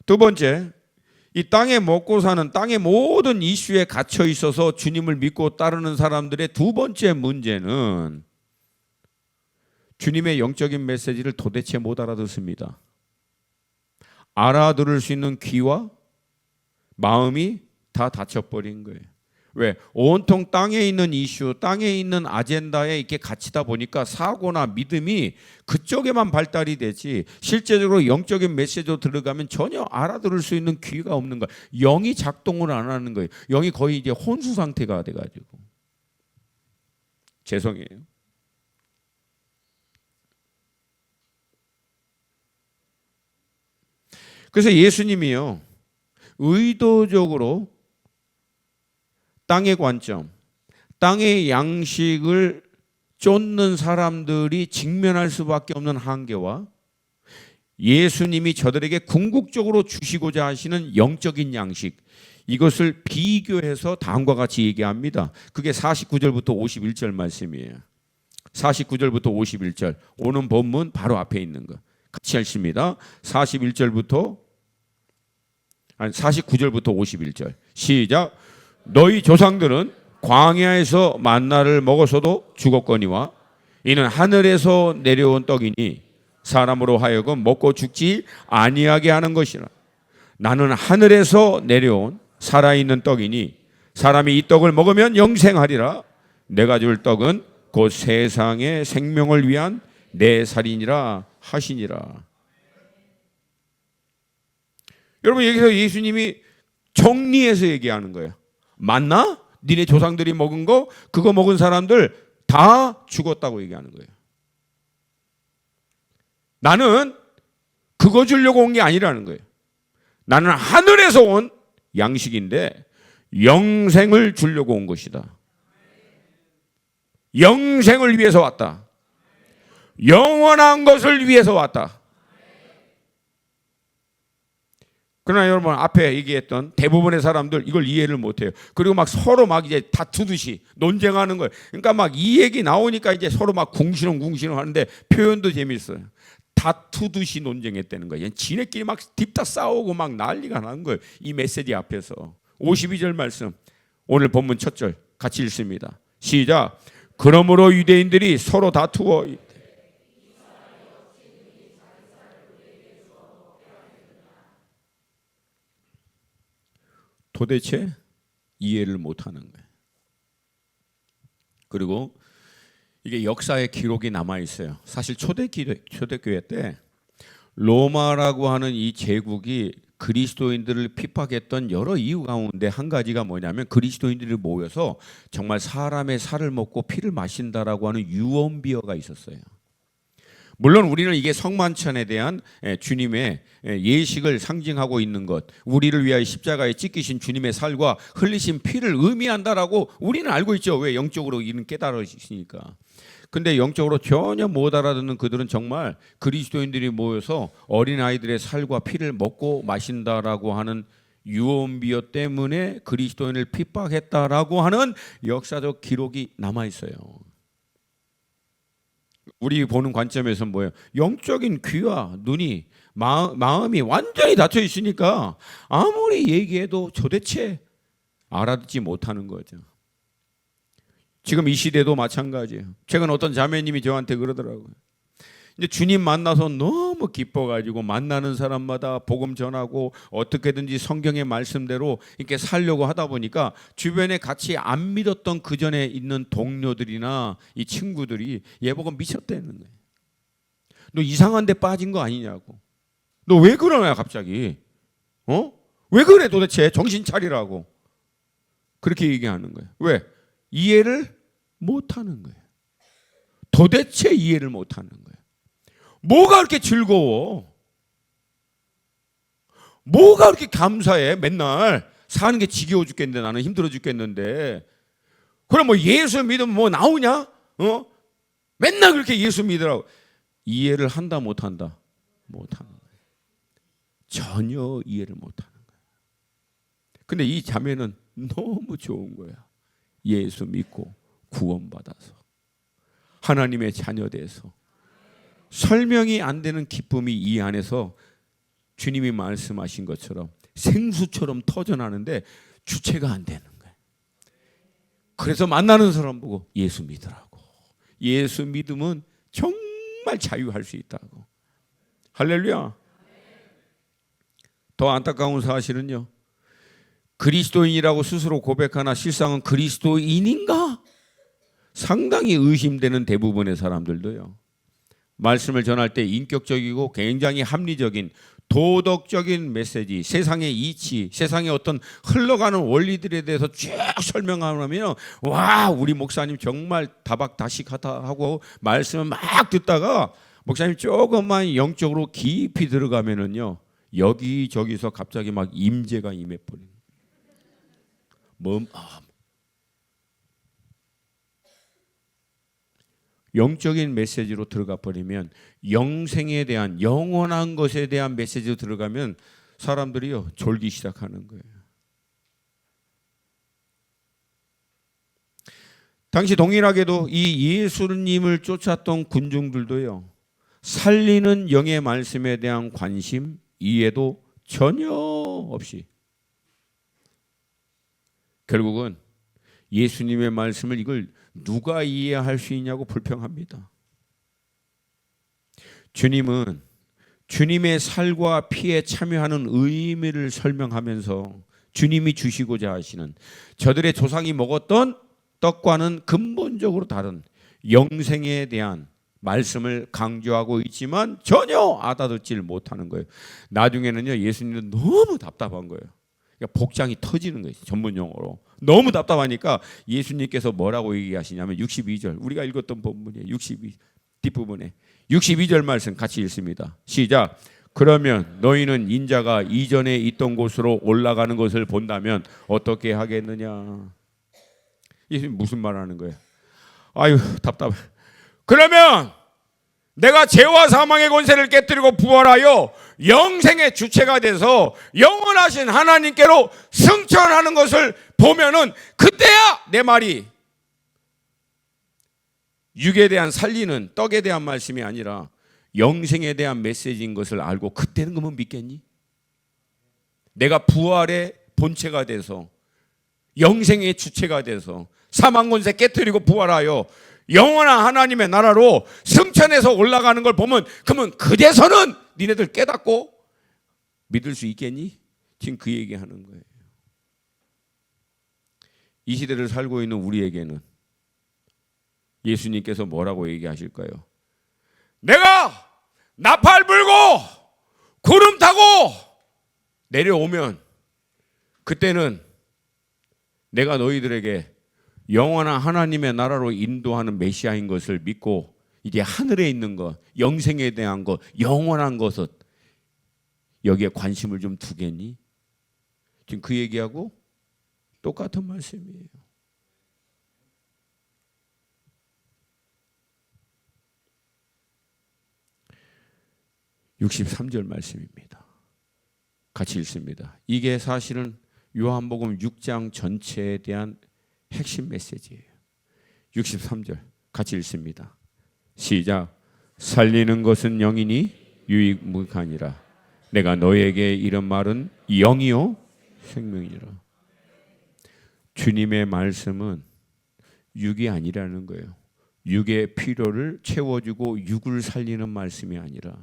두 번째, 이 땅에 먹고 사는 땅의 모든 이슈에 갇혀 있어서 주님을 믿고 따르는 사람들의 두 번째 문제는 주님의 영적인 메시지를 도대체 못 알아듣습니다. 알아들을 수 있는 귀와 마음이 다 닫혀버린 거예요. 왜? 온통 땅에 있는 이슈, 땅에 있는 아젠다에 이렇게 갇히다 보니까 사고나 믿음이 그쪽에만 발달이 되지 실제적으로 영적인 메시지로 들어가면 전혀 알아들을 수 있는 귀가 없는 거예요. 영이 작동을 안 하는 거예요. 영이 거의 이제 혼수 상태가 돼가지고. 죄송해요. 그래서 예수님이요, 의도적으로 땅의 관점, 땅의 양식을 쫓는 사람들이 직면할 수밖에 없는 한계와 예수님이 저들에게 궁극적으로 주시고자 하시는 영적인 양식, 이것을 비교해서 다음과 같이 얘기합니다. 그게 49절부터 51절 말씀이에요. 49절부터 51절, 오는 본문 바로 앞에 있는 거 같이 하십니다. 49절부터 51절 시작. 너희 조상들은 광야에서 만나를 먹어서도 죽었거니와 이는 하늘에서 내려온 떡이니 사람으로 하여금 먹고 죽지 아니하게 하는 것이라. 나는 하늘에서 내려온 살아있는 떡이니 사람이 이 떡을 먹으면 영생하리라. 내가 줄 떡은 곧 세상의 생명을 위한 내 살이니라 하시니라. 여러분, 여기서 예수님이 정리해서 얘기하는 거예요. 맞나? 니네 조상들이 먹은 거, 그거 먹은 사람들 다 죽었다고 얘기하는 거예요. 나는 그거 주려고 온 게 아니라는 거예요. 나는 하늘에서 온 양식인데 영생을 주려고 온 것이다. 영생을 위해서 왔다. 영원한 것을 위해서 왔다. 그러나 여러분 앞에 얘기했던 대부분의 사람들 이걸 이해를 못해요. 그리고 막 서로 막 이제 다투듯이 논쟁하는 거예요. 그러니까 막 이 얘기 나오니까 이제 서로 막 궁시렁궁시렁 하는데 표현도 재밌어요. 다투듯이 논쟁했다는 거예요. 지네끼리 막 딥다 싸우고 막 난리가 나는 거예요. 이 메시지 앞에서. 52절 말씀 오늘 본문 첫 절 같이 읽습니다. 시작. 그러므로 유대인들이 서로 다투어 도대체 이해를 못하는 거예요. 그리고 이게 역사의 기록이 남아 있어요. 사실 초대교회 때 로마라고 하는 이 제국이 그리스도인들을 핍박했던 여러 이유 가운데 한 가지가 뭐냐면 그리스도인들이 모여서 정말 사람의 살을 먹고 피를 마신다라고 하는 유언비어가 있었어요. 물론 우리는 이게 성만찬에 대한 주님의 예식을 상징하고 있는 것, 우리를 위하여 십자가에 찢기신 주님의 살과 흘리신 피를 의미한다라고 우리는 알고 있죠. 왜? 영적으로 이는 깨달으시니까. 근데 영적으로 전혀 못 알아듣는 그들은 정말 그리스도인들이 모여서 어린아이들의 살과 피를 먹고 마신다라고 하는 유언비어 때문에 그리스도인을 핍박했다라고 하는 역사적 기록이 남아 있어요. 우리 보는 관점에서 뭐예요? 영적인 귀와 눈이 마음이 완전히 닫혀 있으니까 아무리 얘기해도 도대체 알아듣지 못하는 거죠. 지금 이 시대도 마찬가지예요. 최근 어떤 자매님이 저한테 그러더라고요. 이제 주님 만나서 너무 기뻐가지고 만나는 사람마다 복음 전하고 어떻게든지 성경의 말씀대로 이렇게 살려고 하다 보니까 주변에 같이 안 믿었던 그 전에 있는 동료들이나 이 친구들이 얘 보고 미쳤다는 거예요. 너 이상한 데 빠진 거 아니냐고. 너 왜 그러냐 갑자기. 왜 그래 도대체. 정신 차리라고. 그렇게 얘기하는 거예요. 왜? 이해를 못하는 거예요. 도대체 이해를 못하는 거예요. 뭐가 그렇게 즐거워? 뭐가 그렇게 감사해? 맨날 사는 게 지겨워 죽겠는데 나는 힘들어 죽겠는데. 그럼 뭐 예수 믿으면 뭐 나오냐? 맨날 그렇게 예수 믿으라고. 이해를 한다 못한다? 못하는 거예요. 전혀 이해를 못하는 거예요. 근데 이 자매는 너무 좋은 거야. 예수 믿고 구원받아서 하나님의 자녀 돼서 설명이 안 되는 기쁨이 이 안에서 주님이 말씀하신 것처럼 생수처럼 터져나는데 주체가 안 되는 거예요. 그래서 만나는 사람 보고 예수 믿으라고. 예수 믿으면 정말 자유할 수 있다고. 할렐루야. 더 안타까운 사실은요. 그리스도인이라고 스스로 고백하나 실상은 그리스도인인가? 상당히 의심되는 대부분의 사람들도요. 말씀을 전할 때 인격적이고 굉장히 합리적인 도덕적인 메시지, 세상의 이치, 세상의 어떤 흘러가는 원리들에 대해서 쭉 설명하면 와 우리 목사님 정말 다박다식하다 하고 말씀을 막 듣다가 목사님 조금만 영적으로 깊이 들어가면은요 여기저기서 갑자기 막 임재가 임해버리는 영적인 메시지로 들어가 버리면 영생에 대한 영원한 것에 대한 메시지로 들어가면 사람들이요 졸기 시작하는 거예요. 당시 동일하게도 이 예수님을 쫓았던 군중들도요 살리는 영의 말씀에 대한 관심, 이해도 전혀 없이 결국은 예수님의 말씀을 이걸 누가 이해할 수 있냐고 불평합니다. 주님은 주님의 살과 피에 참여하는 의미를 설명하면서 주님이 주시고자 하시는 저들의 조상이 먹었던 떡과는 근본적으로 다른 영생에 대한 말씀을 강조하고 있지만 전혀 알아듣질 못하는 거예요. 나중에는요 예수님은 너무 답답한 거예요. 그러니까 복장이 터지는 거예요. 전문 용어로. 너무 답답하니까 예수님께서 뭐라고 얘기하시냐면 62절 우리가 읽었던 본문이에요. 62 뒷부분에 62절 말씀 같이 읽습니다. 시작. 그러면 너희는 인자가 이전에 있던 곳으로 올라가는 것을 본다면 어떻게 하겠느냐? 이게 무슨 말 하는 거예요? 아유, 답답해. 그러면 내가 죄와 사망의 권세를 깨뜨리고 부활하여 영생의 주체가 돼서 영원하신 하나님께로 승천하는 것을 보면은 그때야 내 말이 육에 대한 살리는 떡에 대한 말씀이 아니라 영생에 대한 메시지인 것을 알고 그때는 그러면 믿겠니? 내가 부활의 본체가 돼서 영생의 주체가 돼서 사망 권세 깨뜨리고 부활하여 영원한 하나님의 나라로 승천해서 올라가는 걸 보면 그러면 그제서는 니네들 깨닫고 믿을 수 있겠니? 지금 그 얘기하는 거예요. 이 시대를 살고 있는 우리에게는 예수님께서 뭐라고 얘기하실까요? 내가 나팔 불고 구름 타고 내려오면 그때는 내가 너희들에게 영원한 하나님의 나라로 인도하는 메시아인 것을 믿고 이제 하늘에 있는 것, 영생에 대한 것, 영원한 것은 여기에 관심을 좀 두겠니? 지금 그 얘기하고 똑같은 말씀이에요. (63절) 말씀입니다. 같이 읽습니다. 이게 사실은 요한복음 6장 전체에 대한 핵심 메시지예요. 63절 같이 읽습니다. 시작. 살리는 것은 영이니 유익무익하니라. 내가 너에게 이런 말은 영이요 생명이라. 주님의 말씀은 육이 아니라는 거예요. 육의 필요를 채워주고 육을 살리는 말씀이 아니라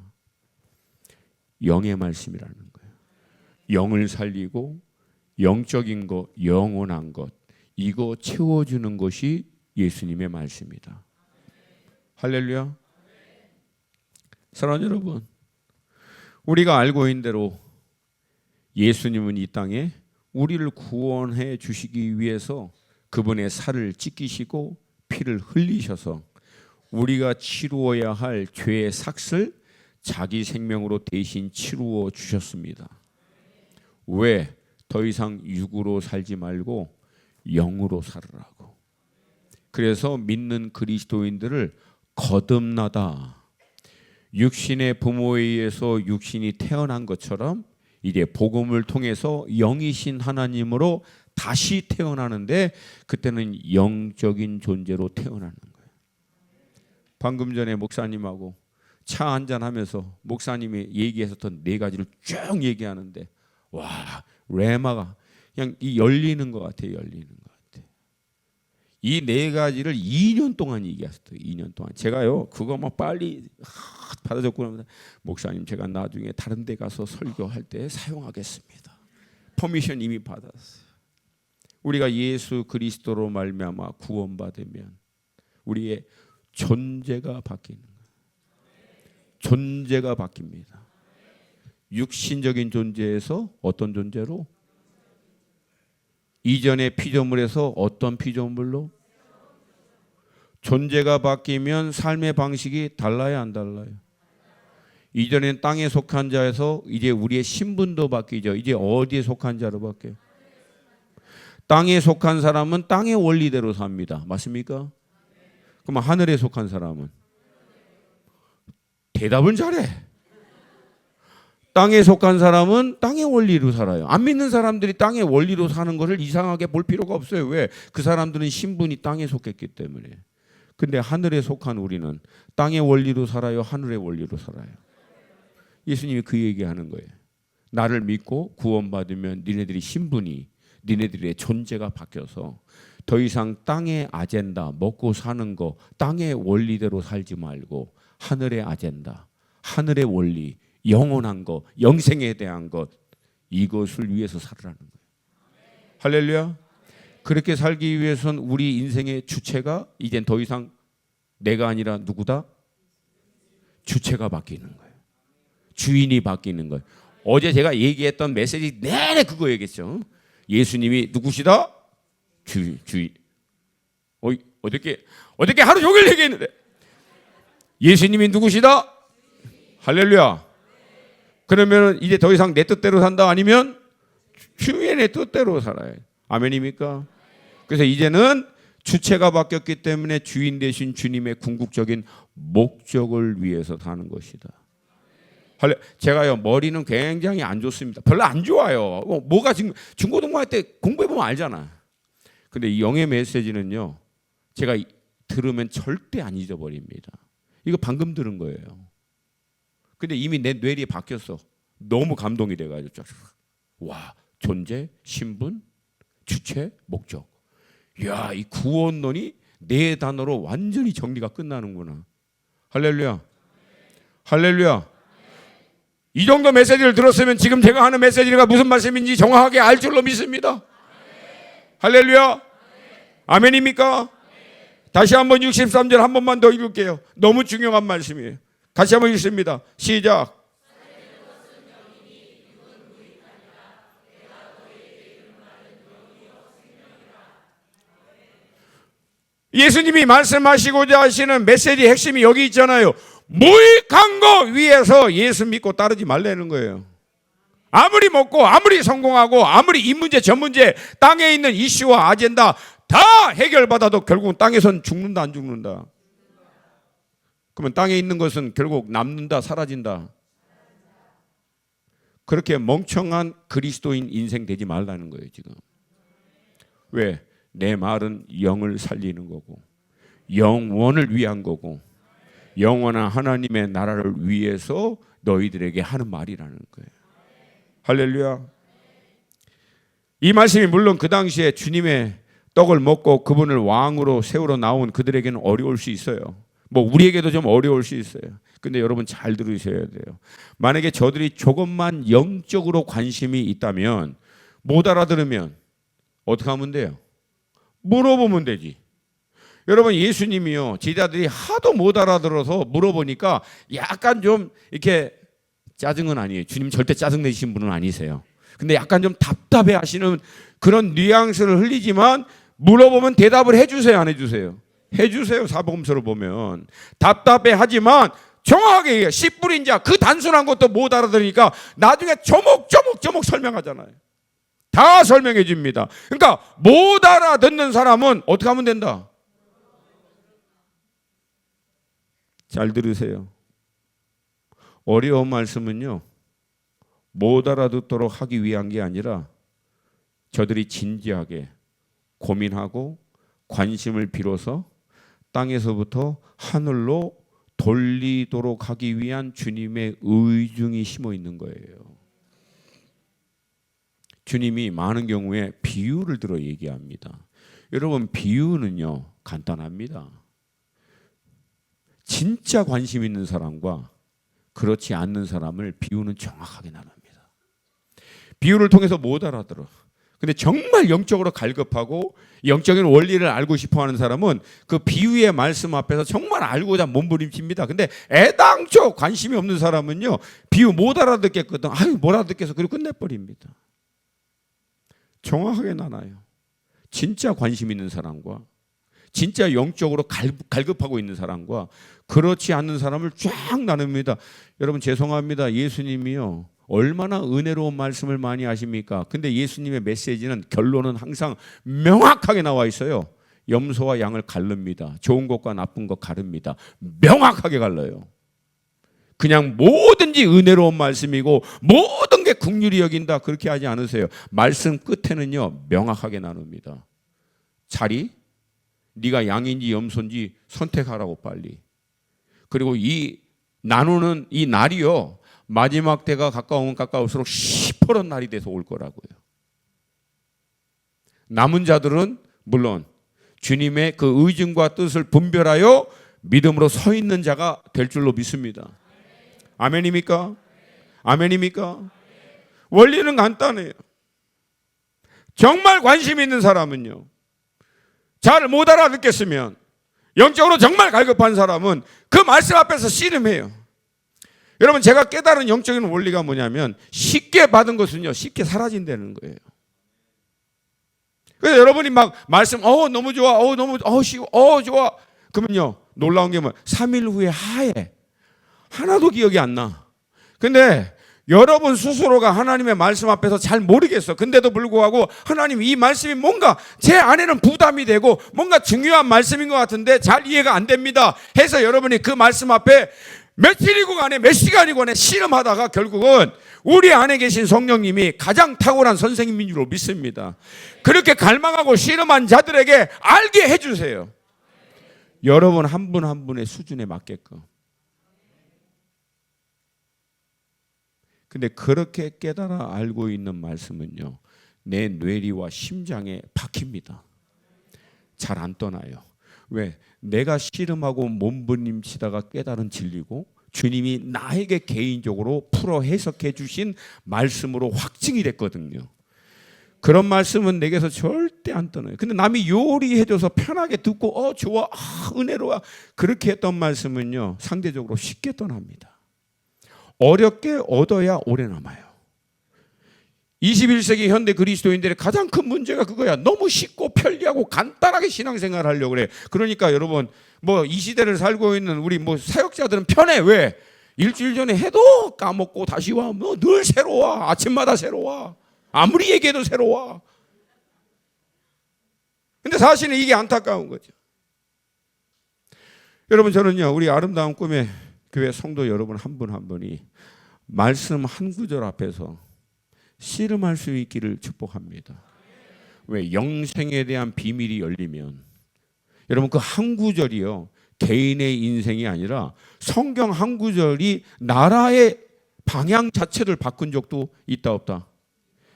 영의 말씀이라는 거예요. 영을 살리고 영적인 것, 영원한 것, 이거 채워주는 것이 예수님의 말씀이다. 할렐루야. 사랑하는 여러분, 우리가 알고 있는 대로 예수님은 이 땅에 우리를 구원해 주시기 위해서 그분의 살을 찢기시고 피를 흘리셔서 우리가 치루어야 할 죄의 삭을 자기 생명으로 대신 치루어 주셨습니다. 왜? 더 이상 육으로 살지 말고 영으로 살으라고. 그래서 믿는 그리스도인들을 거듭나다. 육신의 부모에 의해서 육신이 태어난 것처럼 이제 복음을 통해서 영이신 하나님으로 다시 태어나는데 그때는 영적인 존재로 태어나는 거예요. 방금 전에 목사님하고 차 한잔하면서 목사님이 얘기했었던 네 가지를 쭉 얘기하는데 와, 레마가 그냥 열리는 것 같아요. 열리는 것 같아요. 이 네 가지를 2년 동안 얘기했어요. 2년 동안. 제가요 그거 막 빨리 받아 적고 나면 목사님 제가 나중에 다른 데 가서 설교할 때 사용하겠습니다. 퍼미션 이미 받았어요. 우리가 예수 그리스도로 말미암아 구원받으면 우리의 존재가 바뀌는 거예요. 존재가 바뀝니다. 육신적인 존재에서 어떤 존재로? 이전의 피조물에서 어떤 피조물로? 존재가 바뀌면 삶의 방식이 달라요, 안 달라요? 이전엔 땅에 속한 자에서 이제 우리의 신분도 바뀌죠. 이제 어디에 속한 자로 바뀌어요? 땅에 속한 사람은 땅의 원리대로 삽니다. 맞습니까? 그럼 하늘에 속한 사람은? 대답은 잘해. 땅에 속한 사람은 땅의 원리로 살아요. 안 믿는 사람들이 땅의 원리로 사는 것을 이상하게 볼 필요가 없어요. 왜? 그 사람들은 신분이 땅에 속했기 때문에. 근데 하늘에 속한 우리는 땅의 원리로 살아요? 하늘의 원리로 살아요? 예수님이 그 얘기하는 거예요. 나를 믿고 구원받으면 니네들이 신분이, 니네들의 존재가 바뀌어서 더 이상 땅의 아젠다, 먹고 사는 거, 땅의 원리대로 살지 말고 하늘의 아젠다, 하늘의 원리, 영원한 것, 영생에 대한 것, 이것을 위해서 살으라는 거예요. 할렐루야. 그렇게 살기 위해서는 우리 인생의 주체가 이젠 더 이상 내가 아니라 누구다? 주체가 바뀌는 거예요. 주인이 바뀌는 거예요. 어제 제가 얘기했던 메시지 내내 그거 얘기했죠. 예수님이 누구시다? 주인. 어저께 하루 종일 얘기했는데 예수님이 누구시다? 할렐루야. 그러면 이제 더 이상 내 뜻대로 산다 아니면 주의 내 뜻대로 살아요. 아멘입니까? 그래서 이제는 주체가 바뀌었기 때문에 주인 되신 주님의 궁극적인 목적을 위해서 사는 것이다. 제가요 머리는 굉장히 안 좋습니다. 별로 안 좋아요. 뭐가 지금 중고등학교 때 공부해보면 알잖아. 근데 이 영의 메시지는요 제가 들으면 절대 안 잊어버립니다. 이거 방금 들은 거예요. 근데 이미 내 뇌리에 박혔어. 너무 감동이 돼가지고 와, 존재, 신분, 주체, 목적. 이야, 이 구원론이 네 단어로 완전히 정리가 끝나는구나. 할렐루야. 할렐루야. 이 정도 메시지를 들었으면 지금 제가 하는 메시지가 무슨 말씀인지 정확하게 알 줄로 믿습니다. 할렐루야. 아멘입니까? 다시 한번 63절 한 번만 더 읽을게요. 너무 중요한 말씀이에요. 같이 한번 읽습니다. 시작. 예수님이 말씀하시고자 하시는 메시지 핵심이 여기 있잖아요. 무익한 거 위에서 예수 믿고 따르지 말라는 거예요. 아무리 먹고 아무리 성공하고 아무리 이 문제 저 문제 땅에 있는 이슈와 아젠다 다 해결받아도 결국은 땅에선 죽는다 안 죽는다. 그러면 땅에 있는 것은 결국 남는다 사라진다. 그렇게 멍청한 그리스도인 인생 되지 말라는 거예요 지금. 왜? 내 말은 영을 살리는 거고 영원을 위한 거고 영원한 하나님의 나라를 위해서 너희들에게 하는 말이라는 거예요. 할렐루야. 이 말씀이 물론 그 당시에 주님의 떡을 먹고 그분을 왕으로 세우러 나온 그들에게는 어려울 수 있어요. 뭐 우리에게도 좀 어려울 수 있어요. 근데 여러분 잘 들으셔야 돼요. 만약에 저들이 조금만 영적으로 관심이 있다면 못 알아들으면 어떻게 하면 돼요? 물어보면 되지. 여러분 예수님이요 제자들이 하도 못 알아들어서 물어보니까 약간 좀 이렇게 짜증은 아니에요. 주님 절대 짜증 내시는 분은 아니세요. 근데 약간 좀 답답해 하시는 그런 뉘앙스를 흘리지만 물어보면 대답을 해주세요 안 해주세요? 해주세요. 사복음서를 보면 답답해 하지만 정확하게 10분인 자 그 단순한 것도 못 알아들으니까 나중에 조목조목 설명하잖아요. 다 설명해 줍니다. 그러니까 못 알아듣는 사람은 어떻게 하면 된다? 잘 들으세요. 어려운 말씀은요 못 알아듣도록 하기 위한 게 아니라 저들이 진지하게 고민하고 관심을 빌어서 땅에서부터 하늘로 돌리도록 하기 위한 주님의 의중이 심어 있는 거예요. 주님이 많은 경우에 비유를 들어 얘기합니다. 여러분 비유는요 간단합니다. 진짜 관심 있는 사람과 그렇지 않는 사람을 비유는 정확하게 나눕니다. 비유를 통해서 못 알아들어. 근데 정말 영적으로 갈급하고 영적인 원리를 알고 싶어하는 사람은 그 비유의 말씀 앞에서 정말 알고자 몸부림칩니다. 근데 애당초 관심이 없는 사람은요 비유 못 알아듣겠거든. 아유 못 알아듣겠어. 그리고 끝내버립니다. 정확하게 나눠요. 진짜 관심 있는 사람과 진짜 영적으로 갈급하고 있는 사람과 그렇지 않는 사람을 쫙 나눕니다. 여러분 죄송합니다. 예수님이요 얼마나 은혜로운 말씀을 많이 하십니까? 근데 예수님의 메시지는 결론은 항상 명확하게 나와 있어요. 염소와 양을 가릅니다. 좋은 것과 나쁜 것 가릅니다. 명확하게 갈라요. 그냥 뭐든지 은혜로운 말씀이고 모든 게 긍휼히 여긴다 그렇게 하지 않으세요. 말씀 끝에는요 명확하게 나눕니다. 자리, 네가 양인지 염소인지 선택하라고 빨리. 그리고 이 나누는 이 날이요 마지막 때가 가까우면 가까울수록 시퍼런 날이 돼서 올 거라고요. 남은 자들은 물론 주님의 그 의중과 뜻을 분별하여 믿음으로 서 있는 자가 될 줄로 믿습니다. 아멘입니까? 아멘입니까? 원리는 간단해요. 정말 관심 있는 사람은요 잘 못 알아듣겠으면 영적으로 정말 갈급한 사람은 그 말씀 앞에서 씨름해요. 여러분 제가 깨달은 영적인 원리가 뭐냐면 쉽게 받은 것은요 쉽게 사라진다는 거예요. 그래서 여러분이 막 말씀 너무 좋아 너무 쉬워 좋아 그러면요 놀라운 게 뭐야 3일 후에 하얘 하나도 기억이 안 나. 근데 여러분 스스로가 하나님의 말씀 앞에서 잘 모르겠어. 근데도 불구하고 하나님 이 말씀이 뭔가 제 안에는 부담이 되고 뭔가 중요한 말씀인 것 같은데 잘 이해가 안 됩니다 해서 여러분이 그 말씀 앞에 며칠이고 간에 몇 시간이고 간에 씨름하다가 결국은 우리 안에 계신 성령님이 가장 탁월한 선생님인 줄 믿습니다. 그렇게 갈망하고 씨름한 자들에게 알게 해주세요. 여러분 한 분 한 분의 수준에 맞게끔. 근데 그렇게 깨달아 알고 있는 말씀은요, 내 뇌리와 심장에 박힙니다. 잘 안 떠나요. 왜? 내가 씨름하고 몸부림치다가 깨달은 진리고 주님이 나에게 개인적으로 풀어 해석해 주신 말씀으로 확증이 됐거든요. 그런 말씀은 내게서 절대 안 떠나요. 근데 남이 요리해줘서 편하게 듣고 좋아, 은혜로워 그렇게 했던 말씀은요, 상대적으로 쉽게 떠납니다. 어렵게 얻어야 오래 남아요. 21세기 현대 그리스도인들의 가장 큰 문제가 그거야. 너무 쉽고 편리하고 간단하게 신앙생활을 하려고 그래. 그러니까 여러분 이 시대를 살고 있는 우리 사역자들은 편해. 왜? 일주일 전에 해도 까먹고 다시 와. 늘 새로 와. 아침마다 새로 와. 아무리 얘기해도 새로 와. 근데 사실은 이게 안타까운 거죠. 여러분 저는요, 우리 아름다운 꿈의 교회 성도 여러분 한 분 한 분이 말씀 한 구절 앞에서 씨름할 수 있기를 축복합니다. 왜? 영생에 대한 비밀이 열리면 여러분 그 한 구절이요, 개인의 인생이 아니라 성경 한 구절이 나라의 방향 자체를 바꾼 적도 있다 없다?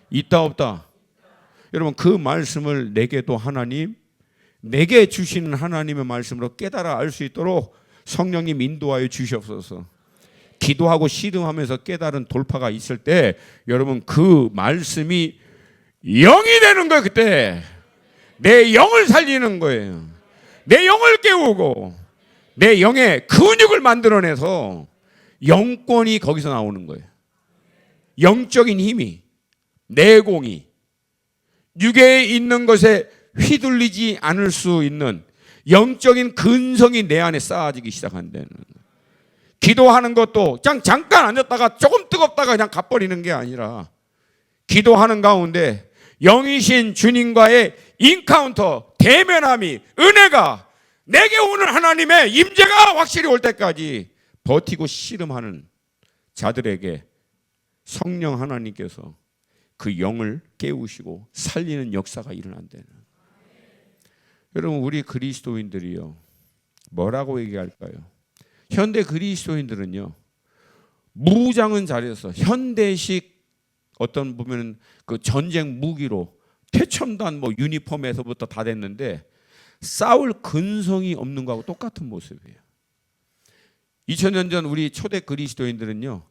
있다 없다? 여러분 그 말씀을 내게도 하나님, 내게 주시는 하나님의 말씀으로 깨달아 알 수 있도록 성령님 인도하여 주시옵소서. 기도하고 씨름하면서 깨달은 돌파가 있을 때 여러분 그 말씀이 영이 되는 거예요. 그때 내 영을 살리는 거예요. 내 영을 깨우고 내 영의 근육을 만들어내서 영권이 거기서 나오는 거예요. 영적인 힘이, 내공이 육에 있는 것에 휘둘리지 않을 수 있는 영적인 근성이 내 안에 쌓아지기 시작한다는 거예요. 기도하는 것도 그냥 잠깐 앉았다가 조금 뜨겁다가 그냥 가버리는 게 아니라 기도하는 가운데 영이신 주님과의 인카운터, 대면함이, 은혜가 내게 오는 하나님의 임재가 확실히 올 때까지 버티고 씨름하는 자들에게 성령 하나님께서 그 영을 깨우시고 살리는 역사가 일어난다는. 여러분 우리 그리스도인들이요, 뭐라고 얘기할까요? 현대 그리스도인들은요, 무장은 잘해서 현대식 어떤 보면 그 전쟁 무기로 최첨단 유니폼에서부터 다 됐는데 싸울 근성이 없는 거하고 똑같은 모습이에요. 2000년 전 우리 초대 그리스도인들은요,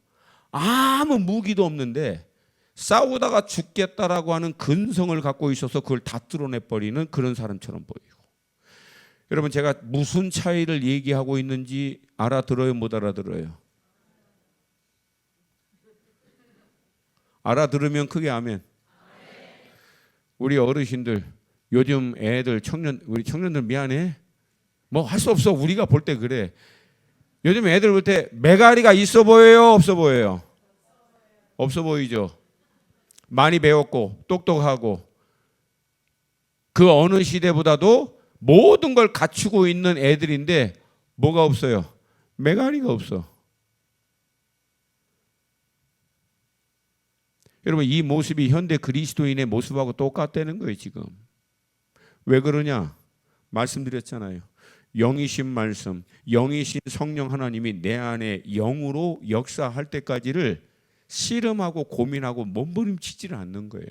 아무 무기도 없는데 싸우다가 죽겠다라고 하는 근성을 갖고 있어서 그걸 다 뚫어내버리는 그런 사람처럼 보이고. 여러분 제가 무슨 차이를 얘기하고 있는지 알아들어요, 못 알아들어요? 알아들으면 크게 아멘. 우리 어르신들, 요즘 애들, 우리 청년들 미안해. 할 수 없어. 우리가 볼 때 그래. 요즘 애들 볼 때 메가리가 있어 보여요, 없어 보여요? 없어 보이죠? 많이 배웠고 똑똑하고 그 어느 시대보다도 모든 걸 갖추고 있는 애들인데 뭐가 없어요? 메가리가 없어. 여러분 이 모습이 현대 그리스도인의 모습하고 똑같다는 거예요 지금. 왜 그러냐? 말씀드렸잖아요. 영이신 말씀, 영이신 성령 하나님이 내 안에 영으로 역사할 때까지를 씨름하고 고민하고 몸부림치지를 않는 거예요.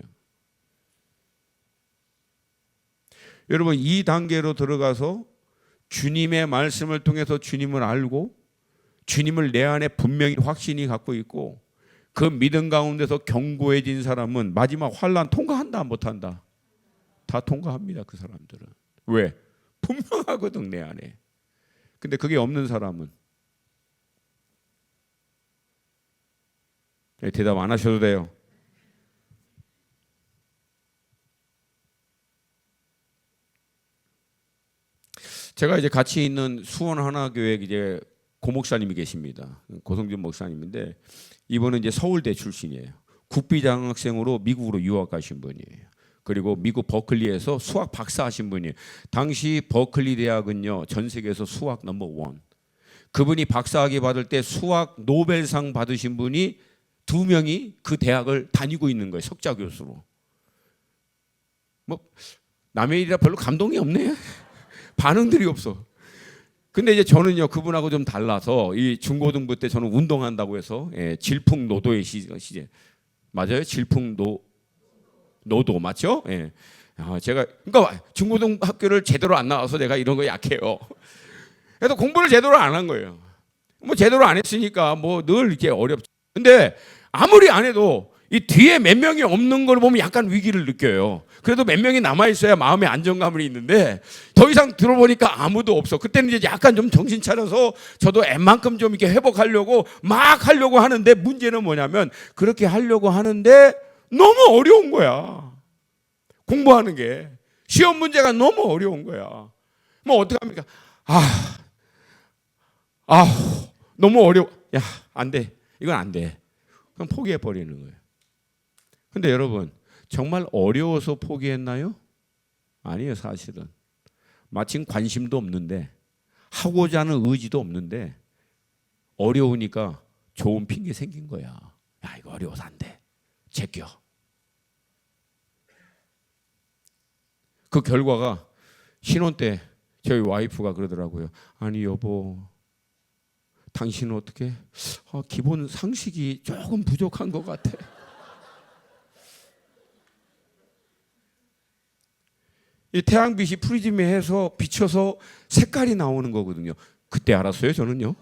여러분 이 단계로 들어가서 주님의 말씀을 통해서 주님을 알고 주님을 내 안에 분명히 확신이 갖고 있고 그 믿음 가운데서 견고해진 사람은 마지막 환난 통과한다 못한다? 다 통과합니다. 그 사람들은. 왜? 분명하거든 내 안에. 근데 그게 없는 사람은 대답 안 하셔도 돼요. 제가 이제 같이 있는 수원 하나교회 이제 고목사님이 계십니다. 고성준 목사님인데 이분은 이제 서울대 출신이에요. 국비장학생으로 미국으로 유학 가신 분이에요. 그리고 미국 버클리에서 수학 박사 하신 분이에요. 당시 버클리 대학은요 전 세계에서 수학 넘버 원. 그분이 박사학위 받을 때 수학 노벨상 받으신 분이 2명이 그 대학을 다니고 있는 거예요. 석좌 교수로. 뭐 남의 일이라 별로 감동이 없네. 반응들이 없어. 근데 이제 저는요 그분하고 좀 달라서 이 중고등부 때 저는 운동한다고 해서 질풍노도의 시제 맞아요? 질풍노도 맞죠? 예. 제가 그러니까 중고등학교를 제대로 안 나와서 내가 이런 거 약해요. 그래서 공부를 제대로 안 한 거예요. 뭐 제대로 안 했으니까 뭐 늘 이렇게 어렵죠. 근데 아무리 안 해도 이 뒤에 몇 명이 없는 걸 보면 약간 위기를 느껴요. 그래도 몇 명이 남아 있어야 마음의 안정감이 있는데 더 이상 들어보니까 아무도 없어. 그때는 이제 약간 좀 정신 차려서 저도 웬만큼 좀 이렇게 회복하려고 막 하려고 하는데 문제는 뭐냐면 그렇게 하려고 하는데 너무 어려운 거야. 공부하는 게 시험 문제가 너무 어려운 거야. 뭐 어떡합니까? 너무 어려워. 야, 안 돼. 이건 안 돼. 그럼 포기해 버리는 거예요. 근데 여러분 정말 어려워서 포기했나요? 아니에요. 사실은 마침 관심도 없는데 하고자 하는 의지도 없는데 어려우니까 좋은 핑계 생긴 거야. 야 이거 어려워서 안 돼. 제껴. 그 결과가 신혼 때 저희 와이프가 그러더라고요. 아니 여보 당신은 어떻게 기본 상식이 조금 부족한 것 같아. 이 태양빛이 프리즘에 해서 비춰서 색깔이 나오는 거거든요. 그때 알았어요 저는요.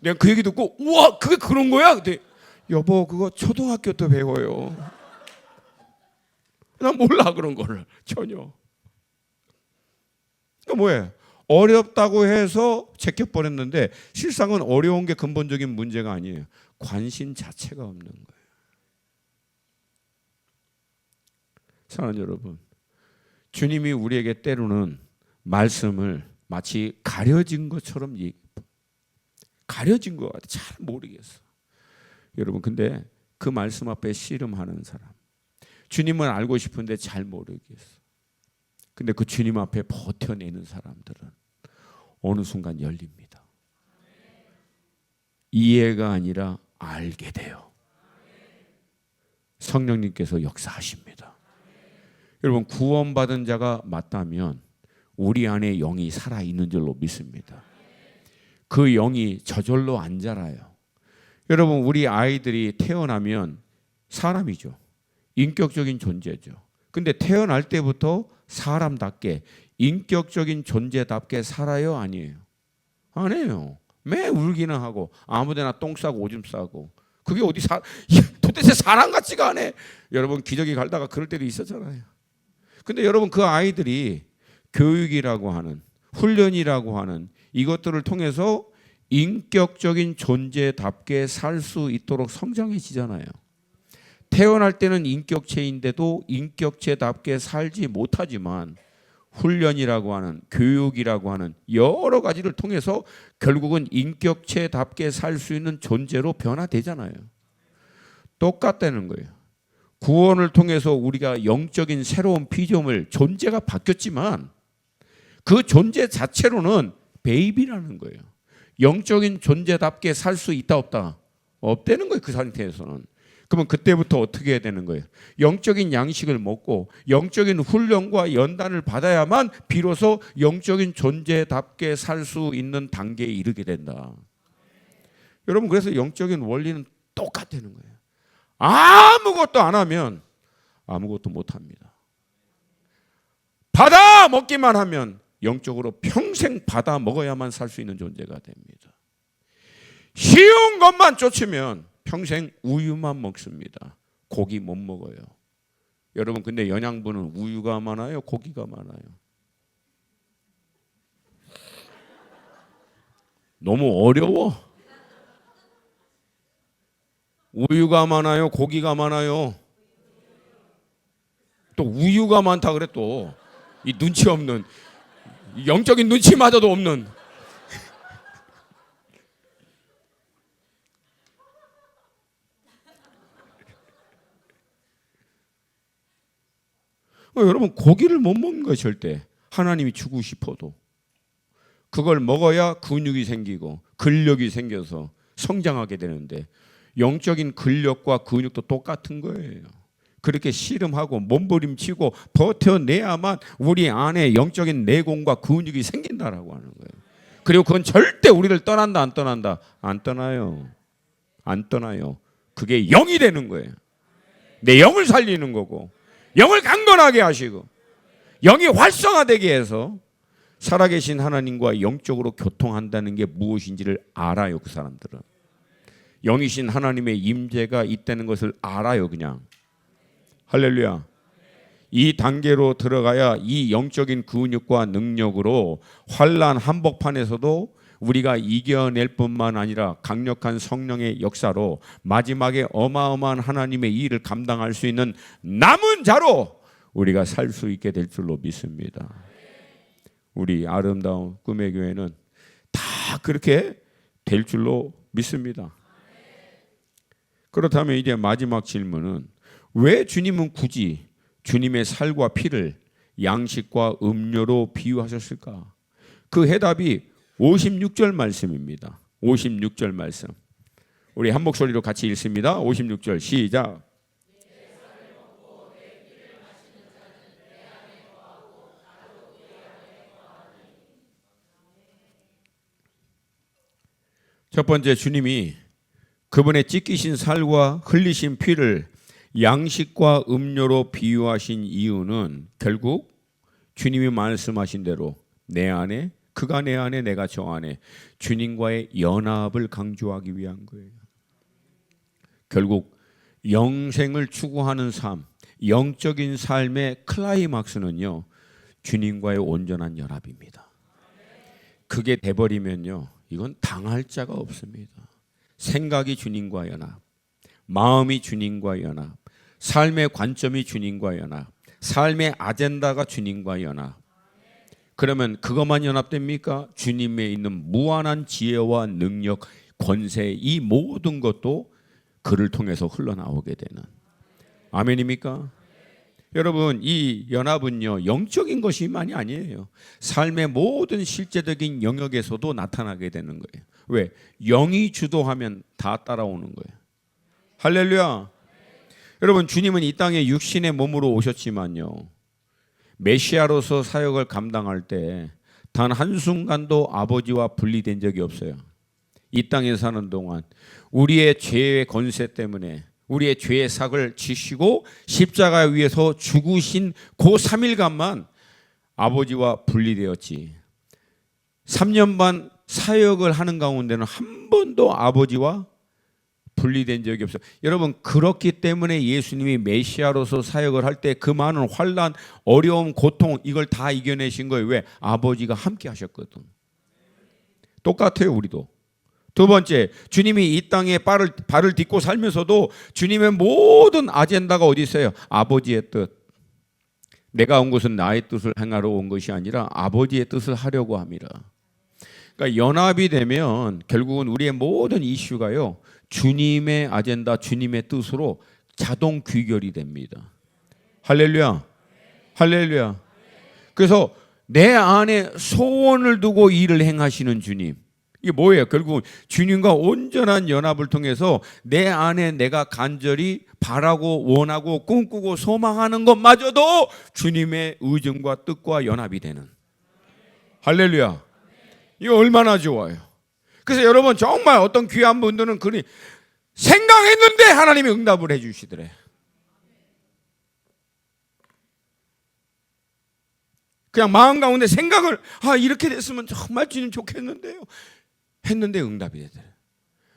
내가 그 얘기 듣고 우와 그게 그런 거야? 근데 여보 그거 초등학교 때 배워요. 난 몰라 그런 거를 전혀. 그러니까 뭐예요? 어렵다고 해서 제껴버렸는데 실상은 어려운 게 근본적인 문제가 아니에요. 관심 자체가 없는 거예요. 사랑하는 여러분, 주님이 우리에게 때로는 말씀을 마치 가려진 것처럼 가려진 것 같아. 잘 모르겠어. 여러분 근데 그 말씀 앞에 씨름하는 사람, 주님을 알고 싶은데 잘 모르겠어. 근데 그 주님 앞에 버텨내는 사람들은 어느 순간 열립니다. 이해가 아니라 알게 돼요. 성령님께서 역사하십니다. 여러분 구원받은 자가 맞다면 우리 안에 영이 살아있는 줄로 믿습니다. 그 영이 저절로 안 자라요. 여러분 우리 아이들이 태어나면 사람이죠. 인격적인 존재죠. 근데 태어날 때부터 사람답게 인격적인 존재답게 살아요? 아니에요? 안 해요. 매 울기는 하고 아무데나 똥 싸고 오줌 싸고 그게 어디 도대체 사람 같지가 않아. 여러분 기저귀 갈다가 그럴 때도 있었잖아요. 근데 여러분 그 아이들이 교육이라고 하는 훈련이라고 하는 이것들을 통해서 인격적인 존재답게 살 수 있도록 성장해지잖아요. 태어날 때는 인격체인데도 인격체답게 살지 못하지만 훈련이라고 하는 교육이라고 하는 여러 가지를 통해서 결국은 인격체답게 살 수 있는 존재로 변화되잖아요. 똑같다는 거예요. 구원을 통해서 우리가 영적인 새로운 피조물 존재가 바뀌었지만 그 존재 자체로는 베이비라는 거예요. 영적인 존재답게 살 수 있다 없다? 없다는 거예요. 그 상태에서는. 그러면 그때부터 어떻게 해야 되는 거예요? 영적인 양식을 먹고 영적인 훈련과 연단을 받아야만 비로소 영적인 존재답게 살 수 있는 단계에 이르게 된다. 여러분 그래서 영적인 원리는 똑같다는 거예요. 아무것도 안 하면 아무것도 못 합니다. 받아 먹기만 하면 영적으로 평생 받아 먹어야만 살 수 있는 존재가 됩니다. 쉬운 것만 쫓으면 평생 우유만 먹습니다. 고기 못 먹어요. 여러분 근데 영양분은 우유가 많아요? 고기가 많아요? 너무 어려워. 우유가 많아요? 고기가 많아요? 또 우유가 많다 그래 또. 이 눈치 없는 영적인 눈치마저도 없는 여러분 고기를 못 먹는 거예요. 절대. 하나님이 주고 싶어도. 그걸 먹어야 근육이 생기고 근력이 생겨서 성장하게 되는데 영적인 근력과 근육도 똑같은 거예요. 그렇게 씨름하고 몸부림치고 버텨내야만 우리 안에 영적인 내공과 근육이 생긴다라고 하는 거예요. 그리고 그건 절대 우리를 떠난다 안 떠난다? 안 떠나요. 안 떠나요. 그게 영이 되는 거예요. 내 영을 살리는 거고 영을 강건하게 하시고 영이 활성화되게 해서 살아계신 하나님과 영적으로 교통한다는 게 무엇인지를 알아요. 그 사람들은 영이신 하나님의 임재가 있다는 것을 알아요. 그냥 할렐루야. 이 단계로 들어가야 이 영적인 근육과 능력으로 환난 한복판에서도 우리가 이겨낼 뿐만 아니라 강력한 성령의 역사로 마지막에 어마어마한 하나님의 일을 감당할 수 있는 남은 자로 우리가 살 수 있게 될 줄로 믿습니다. 우리 아름다운 꿈의 교회는 다 그렇게 될 줄로 믿습니다. 그렇다면 이제 마지막 질문은 왜 주님은 굳이 주님의 살과 피를 양식과 음료로 비유하셨을까? 그 해답이 56절 말씀입니다. 56절 말씀. 우리 한 목소리로 같이 읽습니다. 56절 시작. 첫 번째, 주님이 그분의 찢기신 살과 흘리신 피를 양식과 음료로 비유하신 이유는 결국 주님이 말씀하신 대로 내 안에, 그가 내 안에, 내가 저 안에 주님과의 연합을 강조하기 위한 거예요. 결국 영생을 추구하는 삶, 영적인 삶의 클라이막스는요, 주님과의 온전한 연합입니다. 그게 돼버리면요, 이건 당할 자가 없습니다. 생각이 주님과 연합, 마음이 주님과 연합, 삶의 관점이 주님과 연합, 삶의 아젠다가 주님과 연합. 그러면 그것만 연합됩니까? 주님에 있는 무한한 지혜와 능력, 권세, 이 모든 것도 그를 통해서 흘러나오게 되는. 아멘입니까? 여러분, 이 연합은요, 영적인 것이만이 아니에요. 삶의 모든 실제적인 영역에서도 나타나게 되는 거예요. 왜? 영이 주도하면 다 따라오는 거예요. 할렐루야. 여러분, 주님은 이 땅에 육신의 몸으로 오셨지만요, 메시아로서 사역을 감당할 때 단 한순간도 아버지와 분리된 적이 없어요. 이 땅에 사는 동안 우리의 죄의 권세 때문에 우리의 죄의 삭을 지시고 십자가 위에서 죽으신 그 3일간만 아버지와 분리되었지, 3년 반 사역을 하는 가운데는 한 번도 아버지와 분리된 적이 없어요. 여러분, 그렇기 때문에 예수님이 메시아로서 사역을 할 때 그 많은 환난, 어려움, 고통 이걸 다 이겨내신 거예요. 왜? 아버지가 함께 하셨거든. 똑같아요, 우리도. 두 번째, 주님이 이 땅에 발을 딛고 살면서도 주님의 모든 아젠다가 어디 있어요? 아버지의 뜻. 내가 온 것은 나의 뜻을 행하러 온 것이 아니라 아버지의 뜻을 하려고 함이라. 그러니까 연합이 되면 결국은 우리의 모든 이슈가요, 주님의 아젠다, 주님의 뜻으로 자동 귀결이 됩니다. 할렐루야. 할렐루야. 그래서 내 안에 소원을 두고 일을 행하시는 주님. 이게 뭐예요? 결국은 주님과 온전한 연합을 통해서 내 안에 내가 간절히 바라고 원하고 꿈꾸고 소망하는 것마저도 주님의 의중과 뜻과 연합이 되는. 할렐루야. 이거 얼마나 좋아요. 그래서 여러분, 정말 어떤 귀한 분들은 그리 생각했는데 하나님이 응답을 해 주시더래. 그냥 마음 가운데 생각을, 이렇게 됐으면 정말 주님 좋겠는데요, 했는데 응답이 되더래.